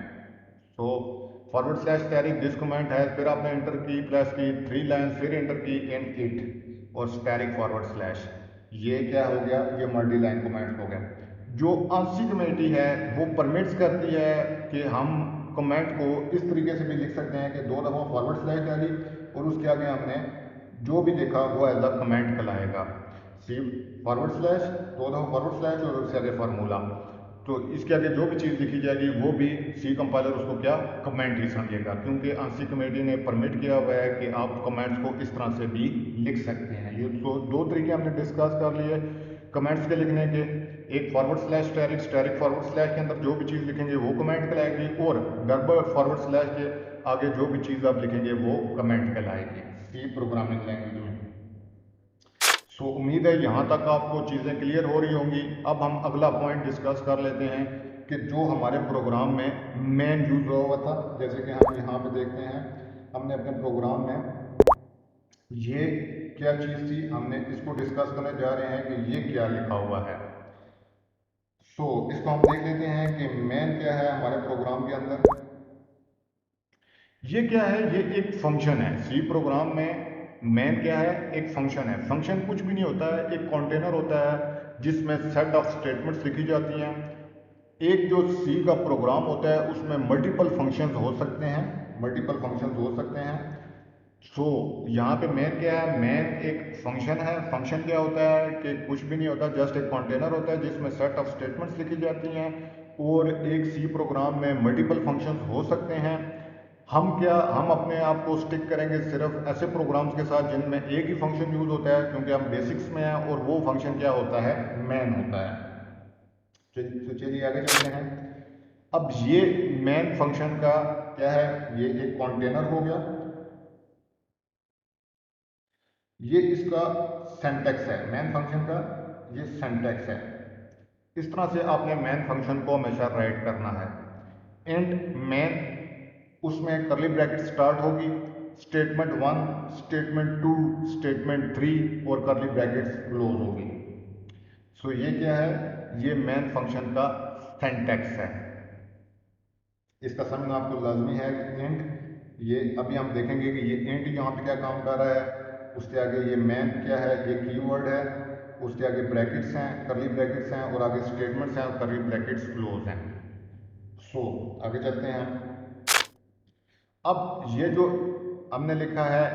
So forward slash static this comment है, फिर आपने इंटर की, प्लस की 3 लाइन, फिर इंटर की इन इट और स्टैटिक फॉरवर्ड स्लैश, ये क्या हो गया, ये मल्टी लाइन कमेंट हो गया। जो आंशिक कमेटी है वो परमिट्स करती है कि हम कमेंट को इस तरीके से भी लिख सकते हैं कि 2 दफ़ा फॉरवर्ड स्लैश डाली और उसके आगे हमने जो भी लिखा वो एज अ कमेंट कहलाएगा। सी फॉरवर्ड स्लैश, 2 दफ़ा फॉरवर्ड स्लैश और उसके आगे फार्मूला, तो इसके आगे जो भी चीज़ लिखी जाएगी वो भी सी कंपाइलर उसको क्या, कमेंट ही समझेगा, क्योंकि आंशिक कमेटी ने परमिट किया हुआ है कि आप कमेंट्स को इस तरह से भी लिख सकते हैं। ये तो दो तरीके हमने डिस्कस कर लिए कमेंट्स के लिखने के। एक forward slash static, static forward slash के अंदर जो भी चीज़ लिखेंगे वो कमेंट कहलाएगी, और डबल फॉरवर्ड स्लैश के आगे जो भी चीज़ आप लिखेंगे वो कमेंट कहलाएगी सी प्रोग्रामिंग लैंग्वेज में। सो उम्मीद है यहाँ तक आपको चीज़ें क्लियर हो रही होंगी। अब हम अगला पॉइंट डिस्कस कर लेते हैं कि जो हमारे प्रोग्राम में मेन यूज़ हुआ था। जैसे कि हम यहाँ पे देखते हैं हमने अपने प्रोग्राम में ये क्या चीज़ थी, हमने इसको डिस्कस करने जा रहे हैं कि ये क्या लिखा हुआ है। सो इसको हम देख लेते हैं कि मेन क्या है हमारे प्रोग्राम के अंदर। ये क्या है, ये एक फंक्शन है सी प्रोग्राम में। मेन क्या है, एक फंक्शन है। फंक्शन कुछ भी नहीं होता है, एक कंटेनर होता है जिसमें सेट ऑफ स्टेटमेंट्स लिखी जाती हैं। एक जो सी का प्रोग्राम होता है उसमें मल्टीपल फंक्शंस हो सकते हैं, मल्टीपल फंक्शंस हो सकते हैं। सो यहाँ पे मेन क्या है, मेन एक फंक्शन है। फंक्शन क्या होता है कि कुछ भी नहीं होता, जस्ट एक कंटेनर होता है जिसमें सेट ऑफ स्टेटमेंट्स लिखी जाती हैं। और एक सी प्रोग्राम में मल्टीपल फंक्शंस हो सकते हैं। हम अपने आप को स्टिक करेंगे सिर्फ ऐसे प्रोग्राम्स के साथ जिनमें एक ही फंक्शन यूज होता है, क्योंकि हम बेसिक्स में हैं, और वो फंक्शन क्या होता है, मेन होता है। तो चलिए आगे चलते हैं। अब ये मेन फंक्शन का क्या है, ये एक कंटेनर हो गया। ये इसका सिंटैक्स है, मेन फंक्शन का ये सिंटैक्स है। इस तरह से आपने मेन फंक्शन को हमेशा राइट करना है। इंट मेन, उसमें करली ब्रैकेट स्टार्ट होगी, स्टेटमेंट 1, स्टेटमेंट 2, स्टेटमेंट 3 और करली ब्रैकेट्स क्लोज होगी। सो ये क्या है, ये मेन फंक्शन का सिंटैक्स है। इसका समझना आपको लाजमी है कि इंट, ये अभी हम देखेंगे कि ये इंट यहाँ पे क्या काम कर रहा है, उसके आगे ये मेन क्या है, ये कीवर्ड है, उसके आगे ब्रैकेट्स हैं, करली ब्रैकेट्स हैं और आगे स्टेटमेंट्स हैं और करली ब्रैकेट्स क्लोज हैं। सो आगे चलते हैं हम। अब ये जो हमने लिखा है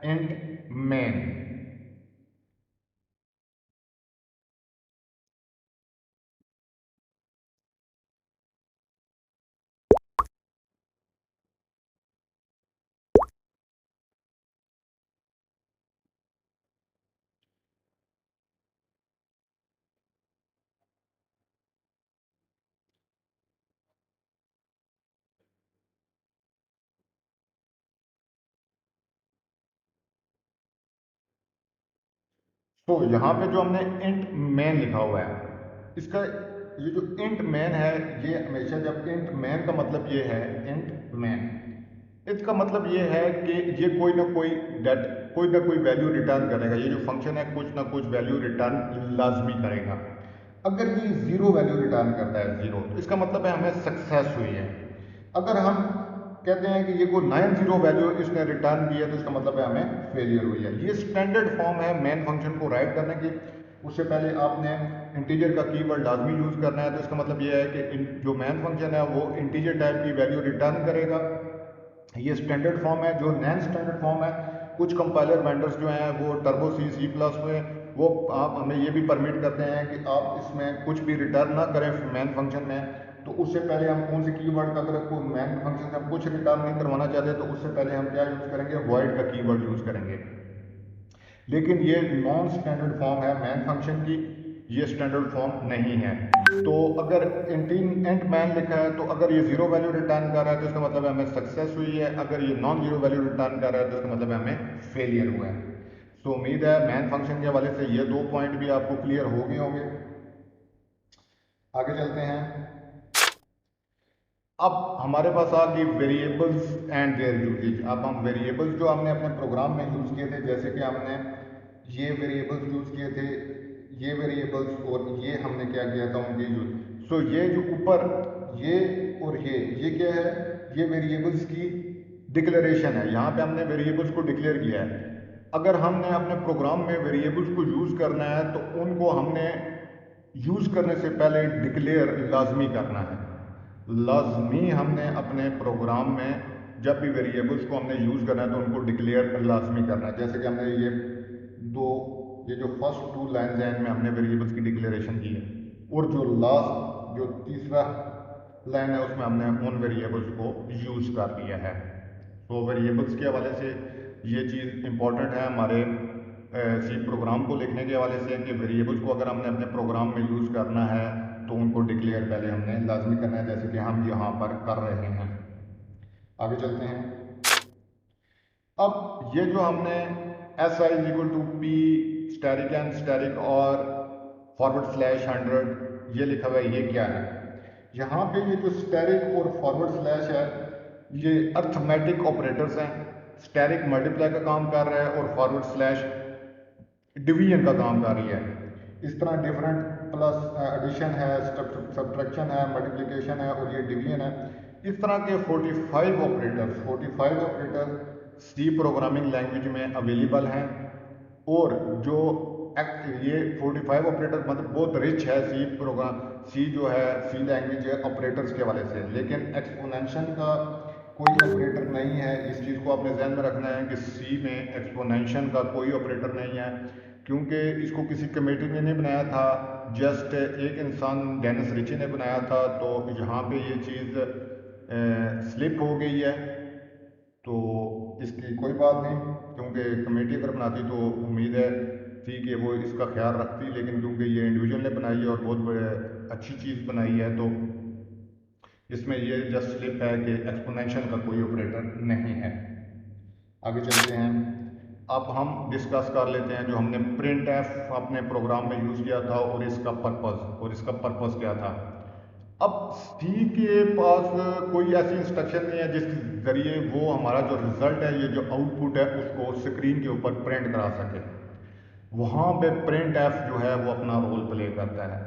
इंट मेन, तो यहाँ पे जो हमने इंट मैन लिखा हुआ है, इसका ये जो इंट मैन है, ये हमेशा जब इंट मैन का मतलब ये है, इंट मैन इसका मतलब ये है कि ये कोई ना कोई वैल्यू रिटर्न करेगा। ये जो फंक्शन है कुछ ना कुछ वैल्यू रिटर्न लाजमी करेगा। अगर ये जीरो वैल्यू रिटर्न करता है, जीरो, तो इसका मतलब है हमें सक्सेस हुई है। अगर हम कहते हैं कि ये कोई 90 वैल्यू इसने रिटर्न दी है, तो इसका मतलब है हमें फेलियर हुई है। ये स्टैंडर्ड फॉर्म है मेन फंक्शन को राइट करने की। उससे पहले आपने इंटीजर का कीवर्ड लाजमी यूज करना है। तो इसका मतलब ये है कि जो मेन फंक्शन है वो इंटीजर टाइप की वैल्यू रिटर्न करेगा। ये स्टैंडर्ड फॉर्म है। जो नॉन स्टैंडर्ड फॉर्म है, कुछ कंपाइलर वेंडर्स जो हैं वो टर्बो सी, सी प्लस में, वो आप हमें ये भी परमिट करते हैं कि आप इसमें कुछ भी रिटर्न ना करें मेन फंक्शन में। तो उससे पहले हम कौन से कीवर्ड का, अगर कोई मेन फंक्शन से हम कुछ रिटर्न नहीं करवाना चाहते, तो उससे पहले हम क्या यूज़ करेंगे, वॉइड का कीवर्ड यूज़ करेंगे। लेकिन ये नॉन स्टैंडर्ड फॉर्म है मेन फंक्शन की, ये स्टैंडर्ड फॉर्म नहीं है। तो अगर इंटीन एंड मैन लिखा है, तो अगर ये जीरो वैल्यू रिटर्न कर रहा है तो इसका मतलब है हमें सक्सेस हुई है। अगर ये नॉन जीरो वैल्यू रिटर्न कर रहा है तो इसका मतलब है हमें फेलियर हुआ है। तो उम्मीद है मैन फंक्शन के हवाले से ये दो पॉइंट भी आपको क्लियर हो गए होंगे। आगे चलते हैं। अब हमारे पास आ गई वेरिएबल्स एंड देयर यूजेज। अब हम वेरिएबल्स जो हमने अपने प्रोग्राम में यूज़ किए थे, जैसे कि हमने ये वेरिएबल्स यूज़ किए थे, ये वेरिएबल्स, और ये हमने क्या किया था उनके यूज। सो ये जो ऊपर ये और ये क्या है, ये वेरिएबल्स की डिक्लेरेशन है। यहाँ पे हमने वेरिएबल्स को डिक्लेयर किया है। अगर हमने अपने प्रोग्राम में वेरिएबल्स को यूज़ करना है तो उनको हमने यूज़ करने से पहले डिक्लेयर लाजमी करना है। लाजमी हमने अपने प्रोग्राम में जब भी वेरिएबल्स को हमने यूज़ करना है तो उनको डिक्लेयर लाजमी करना है। जैसे कि हमने दो ये जो फर्स्ट टू लाइन्स हैं इनमें हमने वेरिएबल्स की डिक्लेरेशन की है, और जो लास्ट जो तीसरा लाइन है उसमें हमने उन वेरिएबल्स को यूज़ कर लिया है। तो वेरिएबल्स के हवाले से ये चीज़ इंपॉर्टेंट है हमारे सी प्रोग्राम को लिखने के हवाले से, कि वेरिएबल्स को अगर हमने अपने प्रोग्राम में यूज़ करना है तो उनको डिक्लेयर पहले हमने लाजमी करना है, जैसे कि हम यहाँ पर कर रहे हैं। आगे चलते हैं। अब ये जो हमने S I is equal to P asterisk and asterisk और /100 ये लिखा हुआ है, ये क्या है? यहाँ पे ये जो स्टैरिक और फॉरवर्ड स्लैश है, ये अर्थमेटिक ऑपरेटर्स हैं। स्टैरिक मल्टीप्लाई का काम कर रहा है और फॉरवर्ड स्लैश डिवीजन का काम कर रही है। इस तरह डिफरेंट प्लस एडिशन है, सब्ट्रैक्शन है, मल्टीप्लिकेशन है और ये डिवीजन है। इस तरह के 45 ऑपरेटर सी प्रोग्रामिंग लैंग्वेज में अवेलेबल हैं। और जो ये 45 ऑपरेटर मतलब बहुत रिच है सी प्रोग्राम, सी जो है सी लैंग्वेज है ऑपरेटर्स के हवाले से। लेकिन एक्सपोनेंशियल का कोई ऑपरेटर नहीं है। इस चीज़ को आपने ध्यान में रखना है कि सी में एक्सपोनेंशियल का कोई ऑपरेटर नहीं है, क्योंकि इसको किसी कमेटी ने नहीं बनाया था, जस्ट एक इंसान डेनिस रिची ने बनाया था। तो यहाँ पे ये चीज़ स्लिप हो गई है। तो इसकी कोई बात नहीं, क्योंकि कमेटी अगर बनाती तो उम्मीद है थी कि वो इसका ख्याल रखती, लेकिन क्योंकि ये इंडिविजुअल ने बनाई है और बहुत अच्छी चीज़ बनाई है, तो इसमें ये जस्ट स्लिप है कि एक्सपोनेंशियल का कोई ऑपरेटर नहीं है। आगे चलते हैं। अब हम डिस्कस कर लेते हैं जो हमने प्रिंट एफ अपने प्रोग्राम में यूज़ किया था और इसका पर्पस क्या था। अब सी के पास कोई ऐसी इंस्ट्रक्शन नहीं है जिसके ज़रिए वो हमारा जो रिज़ल्ट है, ये जो आउटपुट है, उसको स्क्रीन के ऊपर प्रिंट करा सके। वहाँ पे प्रिंट एफ जो है वो अपना रोल प्ले करता है।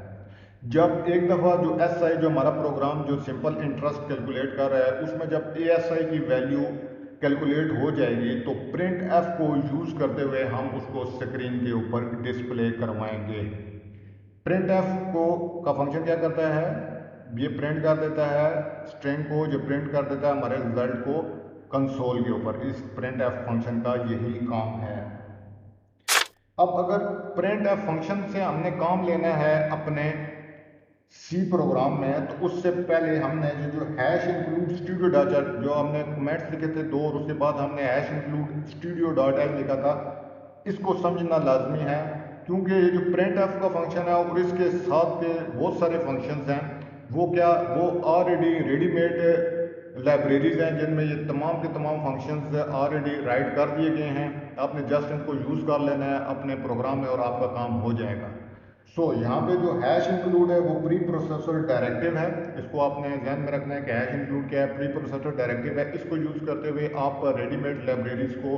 जब एक दफ़ा जो एस आई, जो हमारा प्रोग्राम जो सिंपल इंटरेस्ट कैलकुलेट कर रहा है, उसमें जब ए एस आई की वैल्यू कैलकुलेट हो जाएगी तो प्रिंट एफ को यूज़ करते हुए हम उसको स्क्रीन के ऊपर डिस्प्ले करवाएंगे। प्रिंट एफ को का फंक्शन क्या करता है, ये प्रिंट कर देता है स्ट्रिंग को, जो प्रिंट कर देता है हमारे रिजल्ट को कंसोल के ऊपर। इस प्रिंट एफ फंक्शन का यही काम है। अब अगर प्रिंट एफ फंक्शन से हमने काम लेना है अपने सी प्रोग्राम में, तो उससे पहले हमने जो हैश इंक्लूड स्टूडियो डॉट, जो हमने कमेंट्स लिखे थे दो और उसके बाद हमने hash include studio dot H लिखा था, इसको समझना लाजमी है। क्योंकि ये जो प्रिंट एफ का फंक्शन है और इसके साथ के बहुत सारे फंक्शंस हैं, वो ऑलरेडी रेडीमेड लाइब्रेरीज हैं जिनमें ये तमाम के तमाम फंक्शंस ऑलरेडी राइट कर दिए गए हैं। आपने जस्ट इनको यूज़ कर लेना है अपने प्रोग्राम में और आपका काम हो जाएगा। यहाँ पे जो हैश इंक्लूड है वो प्री प्रोसेसर डायरेक्टिव है। इसको आपने ध्यान में रखना है कि हैश इंक्लूड क्या है, प्री प्रोसेसर डायरेक्टिव है। इसको यूज़ करते हुए आप रेडीमेड लाइब्रेरीज को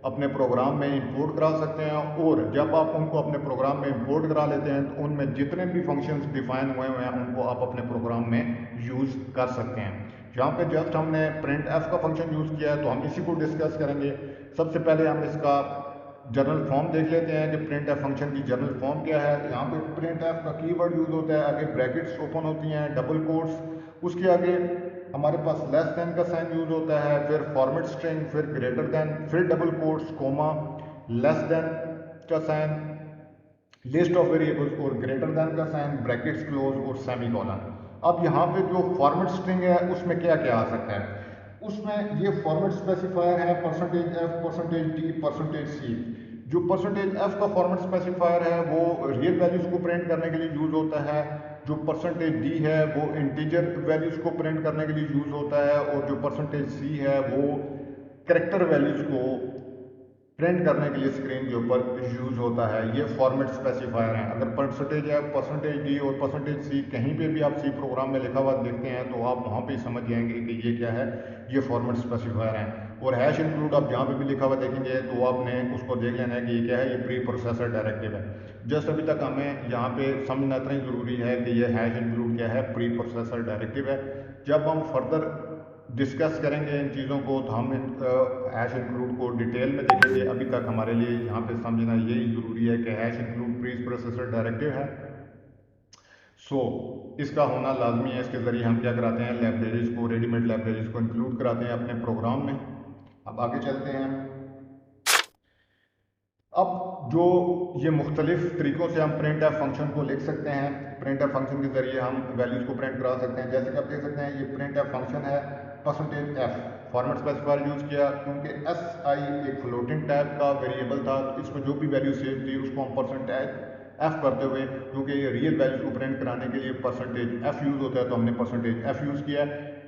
अपने प्रोग्राम में इंपोर्ट करा सकते हैं, और जब आप उनको अपने प्रोग्राम में इंपोर्ट करा लेते हैं तो उनमें जितने भी फंक्शंस डिफाइन हुए हैं उनको आप अपने प्रोग्राम में यूज़ कर सकते हैं। यहाँ पे जस्ट हमने प्रिंट एफ का फंक्शन यूज़ किया है तो हम इसी को डिस्कस करेंगे। सबसे पहले हम इसका जनरल फॉर्म देख लेते हैं कि प्रिंट एफ फंक्शन की जनरल फॉर्म क्या है। यहाँ पे प्रिंट एफ का कीवर्ड यूज होता है, आगे ब्रैकेट्स ओपन होती हैं, डबल कोट्स, उसके आगे हमारे पास लेस देन का साइन यूज होता है, फिर फॉर्मेट स्ट्रिंग, फिर ग्रेटर देन, फिर double quotes, comma, less than का साइन, लिस्ट ऑफ वेरिएबल्स और ग्रेटर देन का साइन, ब्रैकेट्स क्लोज और सेमी कॉलन। अब यहाँ पे जो फॉर्मेट स्ट्रिंग है उसमें क्या क्या आ सकता है, उसमें ये फॉर्मेट स्पेसिफायर है percentage F, percentage D, percentage C. जो परसेंटेज एफ का फॉर्मेट स्पेसिफायर है वो रियल वैल्यूज को प्रिंट करने के लिए यूज होता है। जो परसेंटेज डी है वो इंटीजर वैल्यूज को प्रिंट करने के लिए यूज होता है, और जो परसेंटेज सी है वो करेक्टर वैल्यूज को प्रिंट करने के लिए स्क्रीन के ऊपर यूज होता है। ये फॉर्मेट स्पेसिफायर हैं। अगर परसेंटेज है, परसेंटेज डी और परसेंटेज सी कहीं पे भी आप सी प्रोग्राम में लिखा हुआ देखते हैं तो आप वहाँ पे समझ जाएंगे कि ये क्या है, ये फॉर्मेट स्पेसिफायर हैं। और हैश इंक्लूड आप जहाँ पे भी लिखा हुआ देखेंगे तो आपने उसको देख लेना है कि ये क्या है, ये प्री प्रोसेसर डायरेक्टिव है। जस्ट अभी तक हमें यहाँ पे समझना इतना ही ज़रूरी है कि ये हैश इंक्लूड क्या है, प्री प्रोसेसर डायरेक्टिव है। जब हम फर्दर डिस्कस करेंगे इन चीज़ों को तो हम हैश इंक्लूड को डिटेल में देखेंगे। अभी तक हमारे लिए यहाँ पे समझना यही ज़रूरी है कि hash include pre processor directive है। इसका होना लाजमी है। इसके ज़रिए हम क्या कराते हैं, लाइब्रेरीज़ को, रेडीमेड लाइब्रेरीज़ को इंक्लूड कराते हैं अपने प्रोग्राम में। अब आगे चलते हैं। अब जो ये मुख्तलिफ तरीक़ों से हम प्रिंट एफ फंक्शन को लिख सकते हैं, प्रिंट एफ फंक्शन के ज़रिए हम वैल्यूज़ को प्रिंट करा सकते हैं। जैसे कि आप देख सकते हैं ये प्रिंट एफ फंक्शन है, percentage F format specifier use किया क्योंकि एस आई एक फ्लोटिंग टाइप का वेरिएबल था, तो इसमें जो भी वैल्यू सेव थी उसको हम परसेंटेज एफ करते हुए, क्योंकि ये रियल वैल्यूज को प्रिंट कराने के लिए परसेंटेज एफ यूज़ होता है तो हमने परसेंटेज एफ यूज़ किया।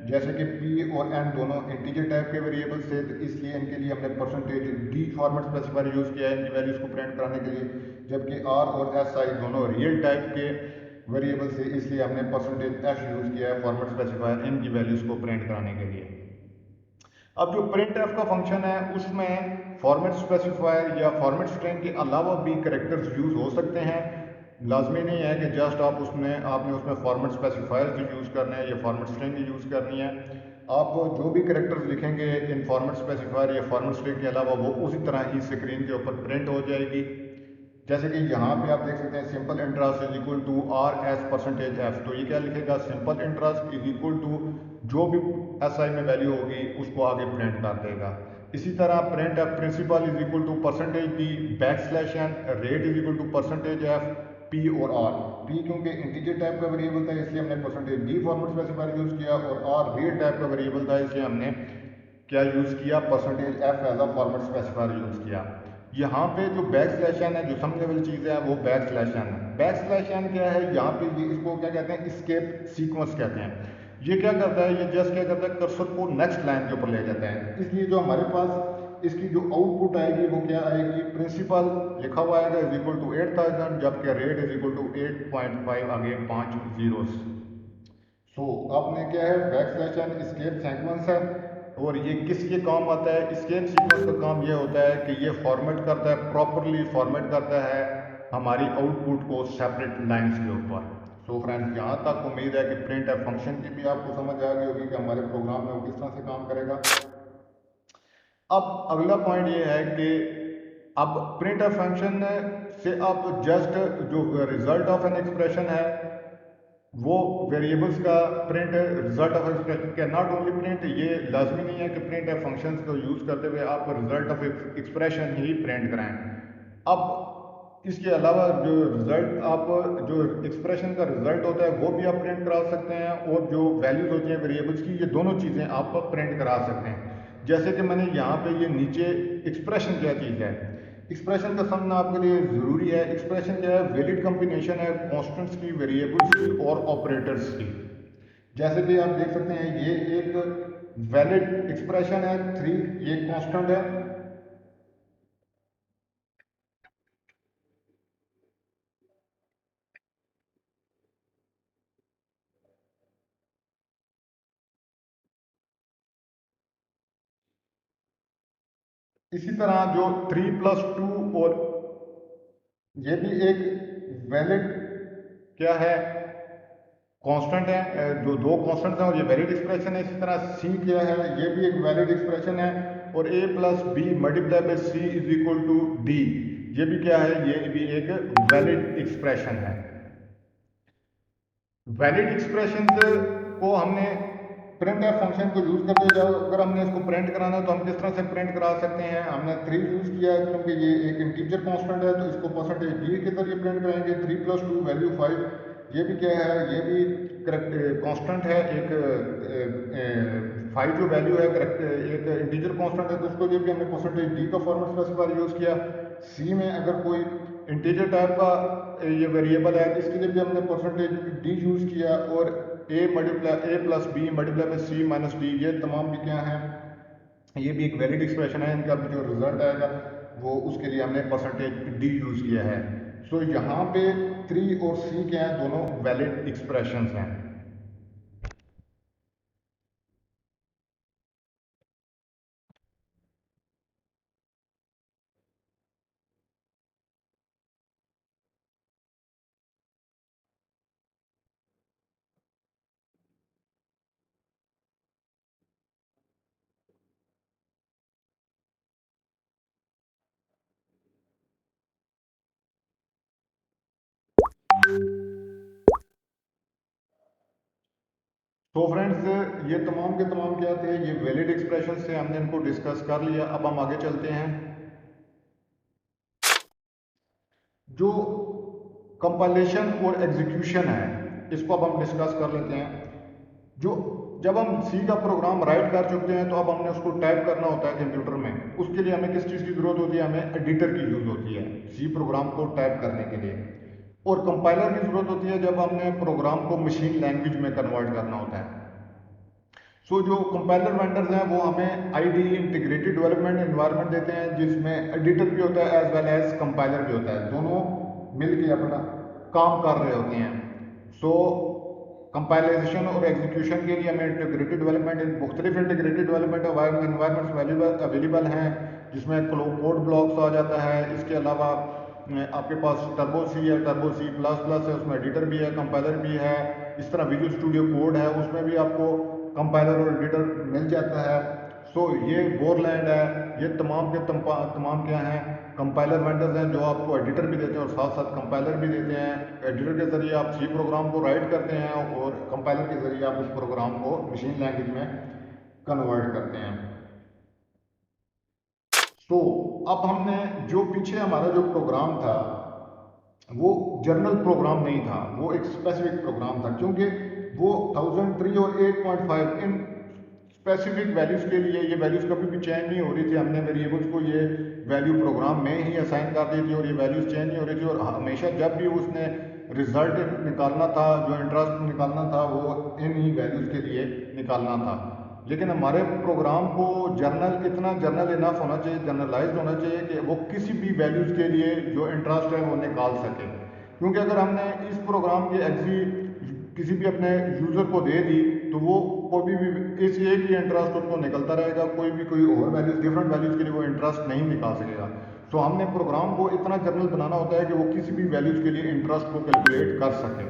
जैसे कि पी और एन दोनों इंटीजर टाइप के वेरिएबल्स थे तो इसलिए इनके लिए हमने percentage D format specifier use किया है इनकी वैल्यूज़ को प्रिंट कराने के लिए। जबकि आर और एस आई दोनों रियल टाइप के वेरिएबल्स थे, इसलिए हमने परसेंटेज एफ यूज़ किया है फॉर्मेट स्पेसिफायर इनकी वैल्यूज़ को प्रिंट कराने के लिए। अब जो प्रिंट एफ का फंक्शन है उसमें फॉर्मेट स्पेसिफायर या फॉर्मेट स्ट्रिंग के अलावा भी करेक्टर्स यूज़ हो सकते हैं। लाजमी नहीं है कि जस्ट आपने उसमें फॉर्मेट स्पेसिफायर यूज़ करना है या फॉर्मेट स्ट्रिंग यूज़ करनी है। आप जो भी करेक्टर्स लिखेंगे इन फॉर्मेट स्पेसिफायर या फॉर्मेट स्ट्रिंग के अलावा वो उसी तरह ही स्क्रीन के ऊपर प्रिंट हो जाएगी। जैसे कि यहाँ पे आप देख सकते हैं simple interest is equal to R S percentage F, तो ये क्या लिखेगा, simple interest is equal to जो भी एस आई में वैल्यू होगी उसको आगे प्रिंट कर देगा। इसी तरह print F principal is equal to percentage D back slash N rate is equal to percentage F P और आर। पी क्योंकि इंटीजर टाइप का वेरिएबल था इसलिए हमने percentage D format specifier use किया, और आर रियल टाइप का variable था इसलिए हमने क्या यूज़ किया, percentage F as a format specifier use किया। यहाँ पे जो बैक स्लैश एन है, जो समझने वाली चीज़ है वो बैक स्लैश एन है। बैक स्लैश एन क्या है, यहाँ पे ये इसको क्या कहते हैं, स्केप सीक्वेंस कहते हैं। ये क्या करता है, ये जस्ट क्या करता है, कर्सर को नेक्स्ट लाइन के ऊपर ले जाता है। इसलिए जो हमारे पास इसकी जो आउटपुट आएगी वो क्या आएगी, प्रिंसिपल लिखा हुआ आएगा इज इक्वल टू 8000, जबकि रेट इज इक्वल टू 8.5, आगे 5 जीरोस। सो आपने क्या है, back slash an escape sequence है, और ये किसके काम आता है, एस्केप सीक्वेंस का काम ये होता है कि ये फॉर्मेट करता है, प्रॉपरली फॉर्मेट करता है हमारी आउटपुट को सेपरेट लाइंस के ऊपर। सो फ्रेंड्स, यहाँ तक उम्मीद है कि प्रिंट एफ फंक्शन की भी आपको समझ आ गई होगी कि हमारे प्रोग्राम में वो किस तरह से काम करेगा। अब अगला पॉइंट ये है कि अब प्रिंट एफ फंक्शन से आप जस्ट जो रिजल्ट ऑफ एन एक्सप्रेशन है वो वेरिएबल्स का print, result of expression can not only print, ये लाजमी नहीं है कि प्रिंट एफ फंक्शंस को यूज़ करते हुए आप result of expression he print कराएं। अब इसके अलावा जो रिजल्ट आप जो एक्सप्रेशन का रिजल्ट होता है वो भी आप प्रिंट करा सकते हैं, और जो वैल्यूज होती हैं वेरिएबल्स की, ये दोनों चीज़ें आप प्रिंट करा सकते हैं। जैसे कि मैंने यहाँ पे ये नीचे एक्सप्रेशन क्या चीज़ है, एक्सप्रेशन का समझना आपके लिए ज़रूरी है। एक्सप्रेशन क्या है, वैलिड कॉम्बिनेशन है कॉन्स्टेंट्स की, वेरिएबल्स की और ऑपरेटर्स की। जैसे कि आप देख सकते हैं ये एक वैलिड एक्सप्रेशन है 3, ये कांस्टेंट है। इसी तरह जो 3+2, और ये भी एक वैलिड क्या है, कांस्टेंट है, जो दो कांस्टेंट्स हैं और ये वैलिड एक्सप्रेशन है। इसी तरह सी क्या है, ये भी एक वैलिड एक्सप्रेशन है, और a plus B multiply by C is equal to D, ये भी क्या है, ये भी एक वैलिड एक्सप्रेशन है। वैलिड एक्सप्रेशन को हमने प्रिंट एफ फंक्शन को यूज करते जाओ, अगर हमने इसको प्रिंट कराना है तो हम किस तरह से प्रिंट करा सकते हैं, हमने 3 यूज किया है क्योंकि ये एक इंटीजर कांस्टेंट है, तो इसको परसेंटेज डी के जरिए प्रिंट करेंगे। 3+2 वैल्यू 5, ये भी क्या है, ये भी करेक्ट कांस्टेंट है, एक 5 जो वैल्यू है करेक्ट एक इंटीजर कांस्टेंट है, तो उसको लिए भी हमने परसेंटेज डी का फॉर्मेट स्पेसिफायर यूज किया। सी में अगर कोई इंटीजर टाइप का ये वेरिएबल है तो इसके लिए भी हमने परसेंटेज डी यूज़ किया, और A plus B multiply by C minus D, ये तमाम भी क्या हैं, ये भी एक वैलिड एक्सप्रेशन है। इनका भी जो रिजल्ट आएगा वो उसके लिए हमने परसेंटेज डी यूज़ किया है। सो यहाँ पे 3 और सी क्या हैं, दोनों वैलिड एक्सप्रेशंस हैं। तो फ्रेंड्स, ये तमाम के तमाम क्या थे, ये वैलिड एक्सप्रेशन से हमने इनको डिस्कस कर लिया। अब हम आगे चलते हैं, जो कंपाइलेशन और एग्जीक्यूशन है इसको अब हम डिस्कस कर लेते हैं। जो जब हम सी का प्रोग्राम राइट कर चुके हैं तो अब हमने उसको टाइप करना होता है कंप्यूटर में, उसके लिए हमें किस चीज़ की ज़रूरत होती है, हमें एडिटर की यूज़ होती है सी प्रोग्राम को टाइप करने के लिए, और कंपाइलर की ज़रूरत होती है जब हमने प्रोग्राम को मशीन लैंग्वेज में कन्वर्ट करना होता है। सो जो कंपाइलर वेंडर्स हैं वो हमें आईडी इंटीग्रेटेड डेवलपमेंट एनवायरनमेंट देते हैं, जिसमें एडिटर भी होता है एज वेल एज कंपाइलर भी होता है, दोनों मिलके अपना काम कर रहे होते हैं। सो कंपाइलेशन और एग्जीक्यूशन के लिए हमें इंटीग्रेटेड डेवलपमेंट, मुख्तलिफ इंटीग्रेटेड डेवलपमेंट एनवायरनमेंट्स अवेलेबल हैं, जिसमें कोड ब्लॉक्स आ जाता है। इसके अलावा आपके पास टर्बो सी है, टर्बो सी प्लस प्लस है, उसमें एडिटर भी है, कंपाइलर भी है। इस तरह विजुअल स्टूडियो कोड है, उसमें भी आपको कंपाइलर और एडिटर मिल जाता है। सो ये वोरलैंड है, ये तमाम के तमाम क्या हैं, कंपाइलर वेंडर्स हैं जो आपको एडिटर भी देते हैं और साथ साथ कंपाइलर भी देते हैं। एडिटर के ज़रिए आप सी प्रोग्राम को राइट करते हैं, और कंपाइलर के ज़रिए आप उस प्रोग्राम को मशीन लैंग्वेज में कन्वर्ट करते हैं। तो अब हमने जो पीछे हमारा जो प्रोग्राम था वो जर्नल प्रोग्राम नहीं था, वो एक स्पेसिफिक प्रोग्राम था, क्योंकि वो 1003 और 8.5 इन स्पेसिफिक वैल्यूज़ के लिए ये वैल्यूज़ कभी भी चेंज नहीं हो रही थी। हमने वेरिएबल्स को ये वैल्यू प्रोग्राम में ही असाइन कर दी थी और ये वैल्यूज़ चेंज नहीं हो रही थी, और हमेशा जब भी उसने रिजल्ट निकालना था, जो इंटरेस्ट निकालना था, वो इन ही वैल्यूज़ के लिए निकालना था। लेकिन हमारे प्रोग्राम को जर्नल इतना जर्नल इनफ होना चाहिए, जर्नलाइज्ड होना चाहिए कि वो किसी भी वैल्यूज़ के लिए जो इंटरेस्ट है वो निकाल सके। क्योंकि अगर हमने इस प्रोग्राम की एग्जी किसी भी अपने यूज़र को दे दी तो वो कोई भी इस एक ही इंटरेस्ट उसको निकलता रहेगा, कोई और वैल्यूज़ डिफरेंट वैल्यूज़ के लिए वो इंटरेस्ट नहीं निकाल सकेगा। सो हमने प्रोग्राम को इतना जर्नल बनाना होता है कि वो किसी भी वैल्यूज़ के लिए इंटरेस्ट को कैलकुलेट कर सके।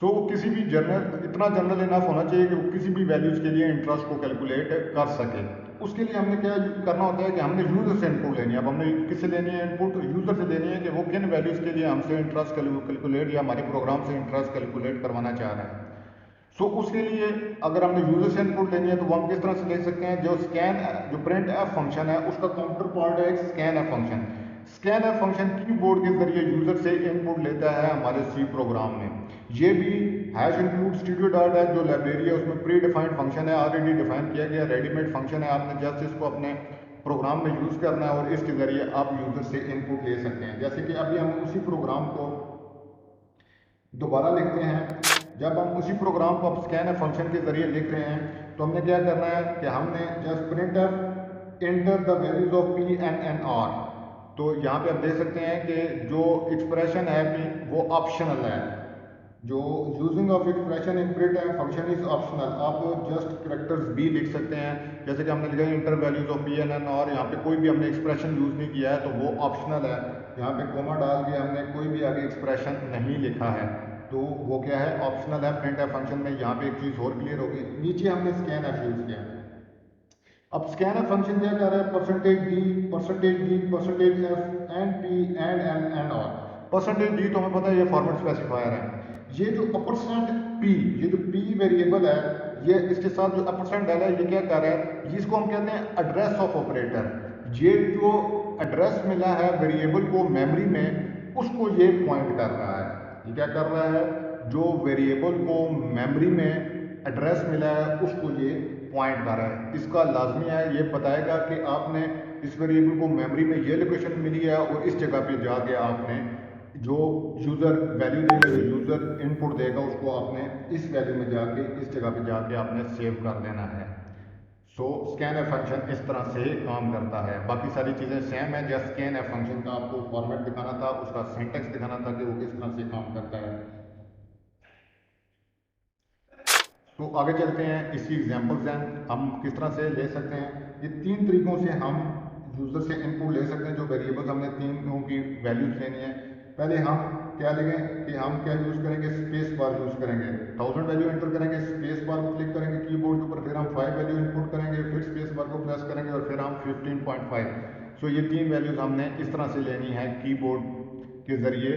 सो किसी भी जर्नल इतना जर्नल इनफ होना चाहिए कि वो किसी भी वैल्यूज़ के लिए इंटरेस्ट को कैलकुलेट कर सके। उसके लिए हमने क्या करना होता है कि हमने यूज़र से इनपुट लेनी है। अब हमने किससे लेनी है इनपुट? यूज़र से लेनी है कि वो किन वैल्यूज़ के लिए हमसे इंटरेस्ट कैलकुलेट या हमारे प्रोग्राम से इंटरेस्ट कैलकुलेट करवाना चाह रहे हैं। सो उसके लिए अगर हमने यूजर से इनपुट लेनी है तो वो हम किस तरह से ले सकते हैं? जो प्रिंट एफ फंक्शन है उसका काउंटर पार्ट है एक scan F function. Scan F function keyboard के जरिए यूजर से इनपुट लेता है हमारे सी प्रोग्राम में। ये भी हैश इंक्लूड स्टूडियो डॉट है जो लाइब्रेरी है उसमें प्री डिफाइंड फंक्शन है, ऑलरेडी डिफाइन किया गया रेडीमेड फंक्शन है। आपने जस्ट इसको अपने प्रोग्राम में यूज़ करना है और इसके ज़रिए आप यूज़र से इनपुट ले सकते हैं। जैसे कि अभी हम उसी प्रोग्राम को दोबारा लिखते हैं। जब हम उसी प्रोग्राम को अब स्कैन एफ फंक्शन के जरिए लिख रहे हैं तो हमने क्या करना है कि हमने just print F enter the values of P N N R. तो यहाँ पे आप देख सकते हैं कि जो एक्सप्रेशन है पी वो ऑप्शनल है। जो using of expression in print and function is optional. आप जस्ट करेक्टर्स भी लिख सकते हैं जैसे कि हमने लिखा है enter values of P N N और यहाँ पे कोई भी हमने एक्सप्रेशन यूज़ नहीं किया है तो वो ऑप्शनल है। यहाँ पे कोमा डाल के हमने कोई भी आगे एक्सप्रेशन नहीं लिखा है तो वो क्या है? ऑप्शनल है। प्रिंट एफ फंक्शन में यहाँ पे एक चीज़ और क्लियर होगी, नीचे हमने स्कैन एफ यूज़ किया। अब स्कैन एफ फंक्शन क्या कर रहा है? Percentage D percentage F and P and N and all. Percentage D तो हमें पता है ये फॉर्मेट स्पेसिफायर है। ये जो परसेंट पी, ये जो पी वेरिएबल है, ये इसके साथ जो परसेंट डाला है ये क्या कर रहा है? इसको हम कहते हैं एड्रेस ऑफ ऑपरेटर। ये जो एड्रेस मिला है वेरिएबल को मेमोरी में उसको ये पॉइंट कर रहा है। ये क्या कर रहा है? जो वेरिएबल को मेमोरी में एड्रेस मिला है उसको ये पॉइंट कर रहा है। इसका लाजमी है ये बताएगा कि आपने इस वेरिएबल को मेमोरी में ये लोकेशन मिली है और इस जगह पे जाके आपने जो यूज़र वैल्यू देगा, जो यूज़र इनपुट देगा उसको आपने इस वैल्यू में जाके इस जगह पे जाके आपने सेव कर देना है। सो स्कैन एफ फंक्शन इस तरह से काम करता है। बाकी सारी चीज़ें सेम है। जस्ट स्कैन एफ फंक्शन का आपको फॉर्मेट दिखाना था, उसका सिंटेक्स दिखाना था कि वो किस तरह से काम करता है। तो आगे चलते हैं, इसकी एग्जांपल्स हैं हम किस तरह से ले सकते हैं। ये तीन तरीक़ों से हम यूज़र से इनपुट ले सकते हैं। जो वेरिएबल्स हमने तीनों की वैल्यूज़ लेनी है, पहले हम क्या लेंगे कि हम क्या यूज़ करेंगे? स्पेस बार यूज़ करेंगे। 1000 वैल्यू एंटर करेंगे, स्पेस बार को क्लिक करेंगे कीबोर्ड के ऊपर, फिर हम 5 वैल्यू इनपुट करेंगे, फिर स्पेस बार को प्रेस करेंगे और फिर हम 15.5। सो ये तीन वैल्यूज़ हमने इस तरह से लेनी है कीबोर्ड के ज़रिए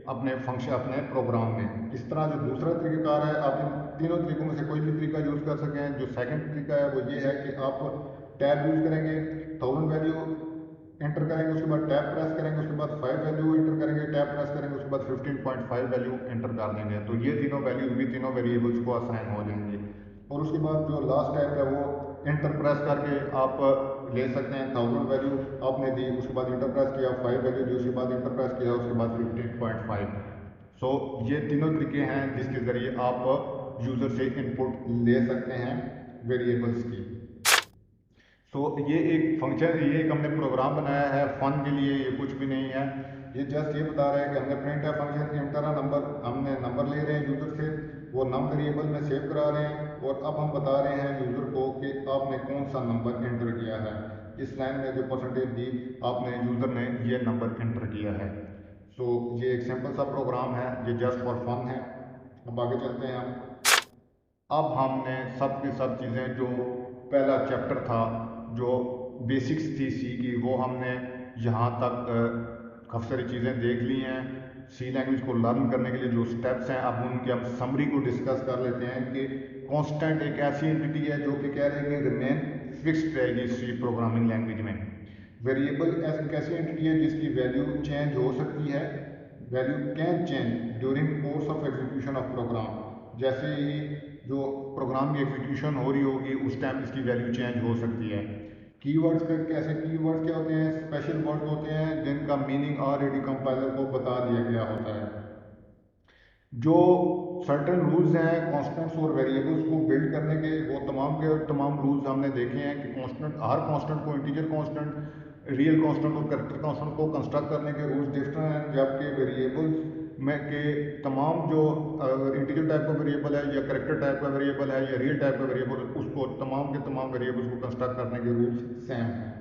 अपने फंक्शन अपने प्रोग्राम में। इस तरह जो दूसरा तरीक़ाकार है, आप इन तीनों तरीक़ों में से कोई भी तरीका यूज़ कर सकें। जो सेकंड तरीका है वो ये है कि आप टैब यूज़ करेंगे, 1000 वैल्यू एंटर करेंगे, उसके बाद टैब प्रेस करेंगे, उसके बाद 5 वैल्यू एंटर करेंगे, टैब प्रेस करेंगे, उसके बाद 15.5 वैल्यू एंटर कर देंगे। तो ये तीनों वैल्यूज भी तीनों वेरिएबल्स को असाइन हो जाएंगी। और उसके बाद जो लास्ट टैब है वो एंटर प्रेस करके आप ले सकते हैं। 1000 वैल्यू आपने दी, उसके बाद इंटर प्रेस किया, 5 वैल्यू दी, उसके बाद इंटर प्रेस किया, उसके बाद 15.5। सो ये तीनों तरीके हैं जिसके ज़रिए आप यूज़र से इनपुट ले सकते हैं वेरिएबल्स की। सो ये एक फंक्शन, ये एक हमने प्रोग्राम बनाया है फन के लिए, ये कुछ भी नहीं है। ये जस्ट ये बता रहा है कि हमने प्रिंट है फंक्शन एंटर अ नंबर, हमने नंबर ले रहे हैं यूज़र से, वो नम वेरिएबल में सेव करा रहे हैं और अब हम बता रहे हैं यूज़र को कि आपने कौन सा नंबर एंटर किया है। इस लाइन में जो परसेंटेज दी आपने, यूज़र ने ये नंबर एंटर किया है। सो ये एक सिंपल सा प्रोग्राम है, ये जस्ट फॉर फन है। अब आगे चलते हैं हम। अब हमने सब की सब चीज़ें, जो पहला चैप्टर था, जो बेसिक्स थी सी की, वो हमने यहाँ तक काफ़ी सारी चीज़ें देख ली हैं। सी लैंग्वेज को लर्न करने के लिए जो स्टेप्स हैं, अब उनके हम समरी को डिस्कस कर लेते हैं कि कांस्टेंट एक ऐसी एंटिटी है जो कि कह रहे हैं कि रिमेन फिक्स्ड रहेगी सी प्रोग्रामिंग लैंग्वेज में। वेरिएबल एक ऐसी एंटिटी है जिसकी वैल्यू चेंज हो सकती है, value can change during course of execution of program. जैसे ही जो प्रोग्राम की एग्जीक्यूशन हो रही होगी उस टाइम इसकी वैल्यू चेंज हो सकती है। कीवर्ड्स का कैसे, कीवर्ड्स क्या होते हैं, स्पेशल वर्ड्स होते हैं जिनका मीनिंग ऑलरेडी कंपाइलर को बता दिया गया होता है। जो सर्टेन रूल्स हैं कॉन्स्टेंट्स और वेरिएबल्स को बिल्ड करने के, वो तमाम के तमाम रूल्स हमने देखे हैं कि कॉन्स्टेंट, हर कॉन्स्टेंट को, इंटीजर कॉन्स्टेंट, रियल कॉन्स्टेंट और कैरेक्टर कॉन्स्टेंट को कंस्ट्रक्ट करने के रूल्स डिफरेंट हैं। जबकि वेरिएबल्स में के तमाम जो इंटीजर टाइप का वेरिएबल है या कैरेक्टर टाइप का वेरिएबल है या रियल टाइप का वेरिएबल, उसको तमाम के तमाम वेरिएबल्स को कंस्ट्रक्ट करने के रूल्स सेम हैं।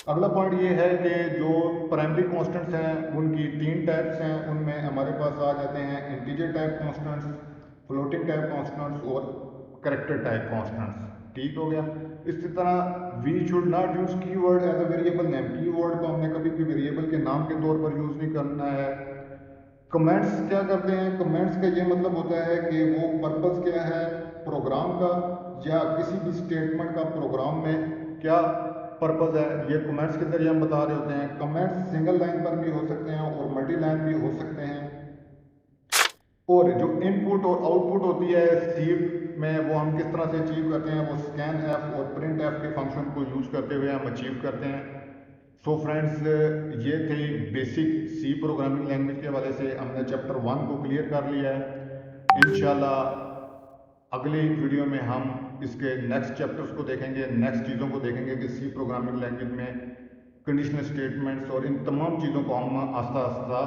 अगला पॉइंट ये है कि जो प्राइमरी कॉन्स्टेंट्स हैं उनकी तीन टाइप्स हैं। उनमें हमारे पास आ जाते हैं integer type constants, floating type constants और करेक्टर टाइप कॉन्स्टेंट्स। ठीक हो गया। इसी तरह we should not use keyword as a variable name. Keyword को हमने कभी भी वेरिएबल के नाम के तौर पर यूज नहीं करना है। कमेंट्स क्या करते हैं, कमेंट्स का ये मतलब होता है कि वो पर्पस क्या है प्रोग्राम का या किसी भी स्टेटमेंट का प्रोग्राम में क्या पर्पस है, ये कमेंट्स के जरिए हम बता रहे होते हैं। कमेंट्स सिंगल लाइन पर भी हो सकते हैं और मल्टी लाइन भी हो सकते हैं। और जो इनपुट और आउटपुट होती है सी में, वो हम किस तरह से अचीव करते हैं, वो स्कैन एफ और प्रिंट एफ के फंक्शन को यूज करते हुए हम अचीव करते हैं। सो फ्रेंड्स, ये थे बेसिक सी प्रोग्रामिंग लैंग्वेज के हवाले से। हमने चैप्टर 1 को क्लियर कर लिया है। इंशाल्लाह अगली वीडियो में हम इसके नेक्स्ट चैप्टर्स को देखेंगे, नेक्स्ट चीज़ों को देखेंगे कि सी प्रोग्रामिंग लैंग्वेज में कंडीशनल स्टेटमेंट्स और इन तमाम चीज़ों को हम आस्ता आस्ता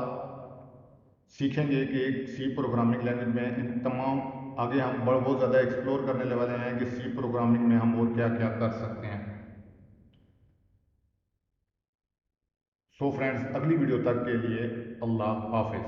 सीखेंगे कि सी प्रोग्रामिंग लैंग्वेज में इन तमाम आगे हम बहुत ज़्यादा एक्सप्लोर करने वाले हैं कि सी प्रोग्रामिंग में हम और क्या क्या कर सकते हैं। सो फ्रेंड्स, अगली वीडियो तक के लिए अल्लाह हाफिज़।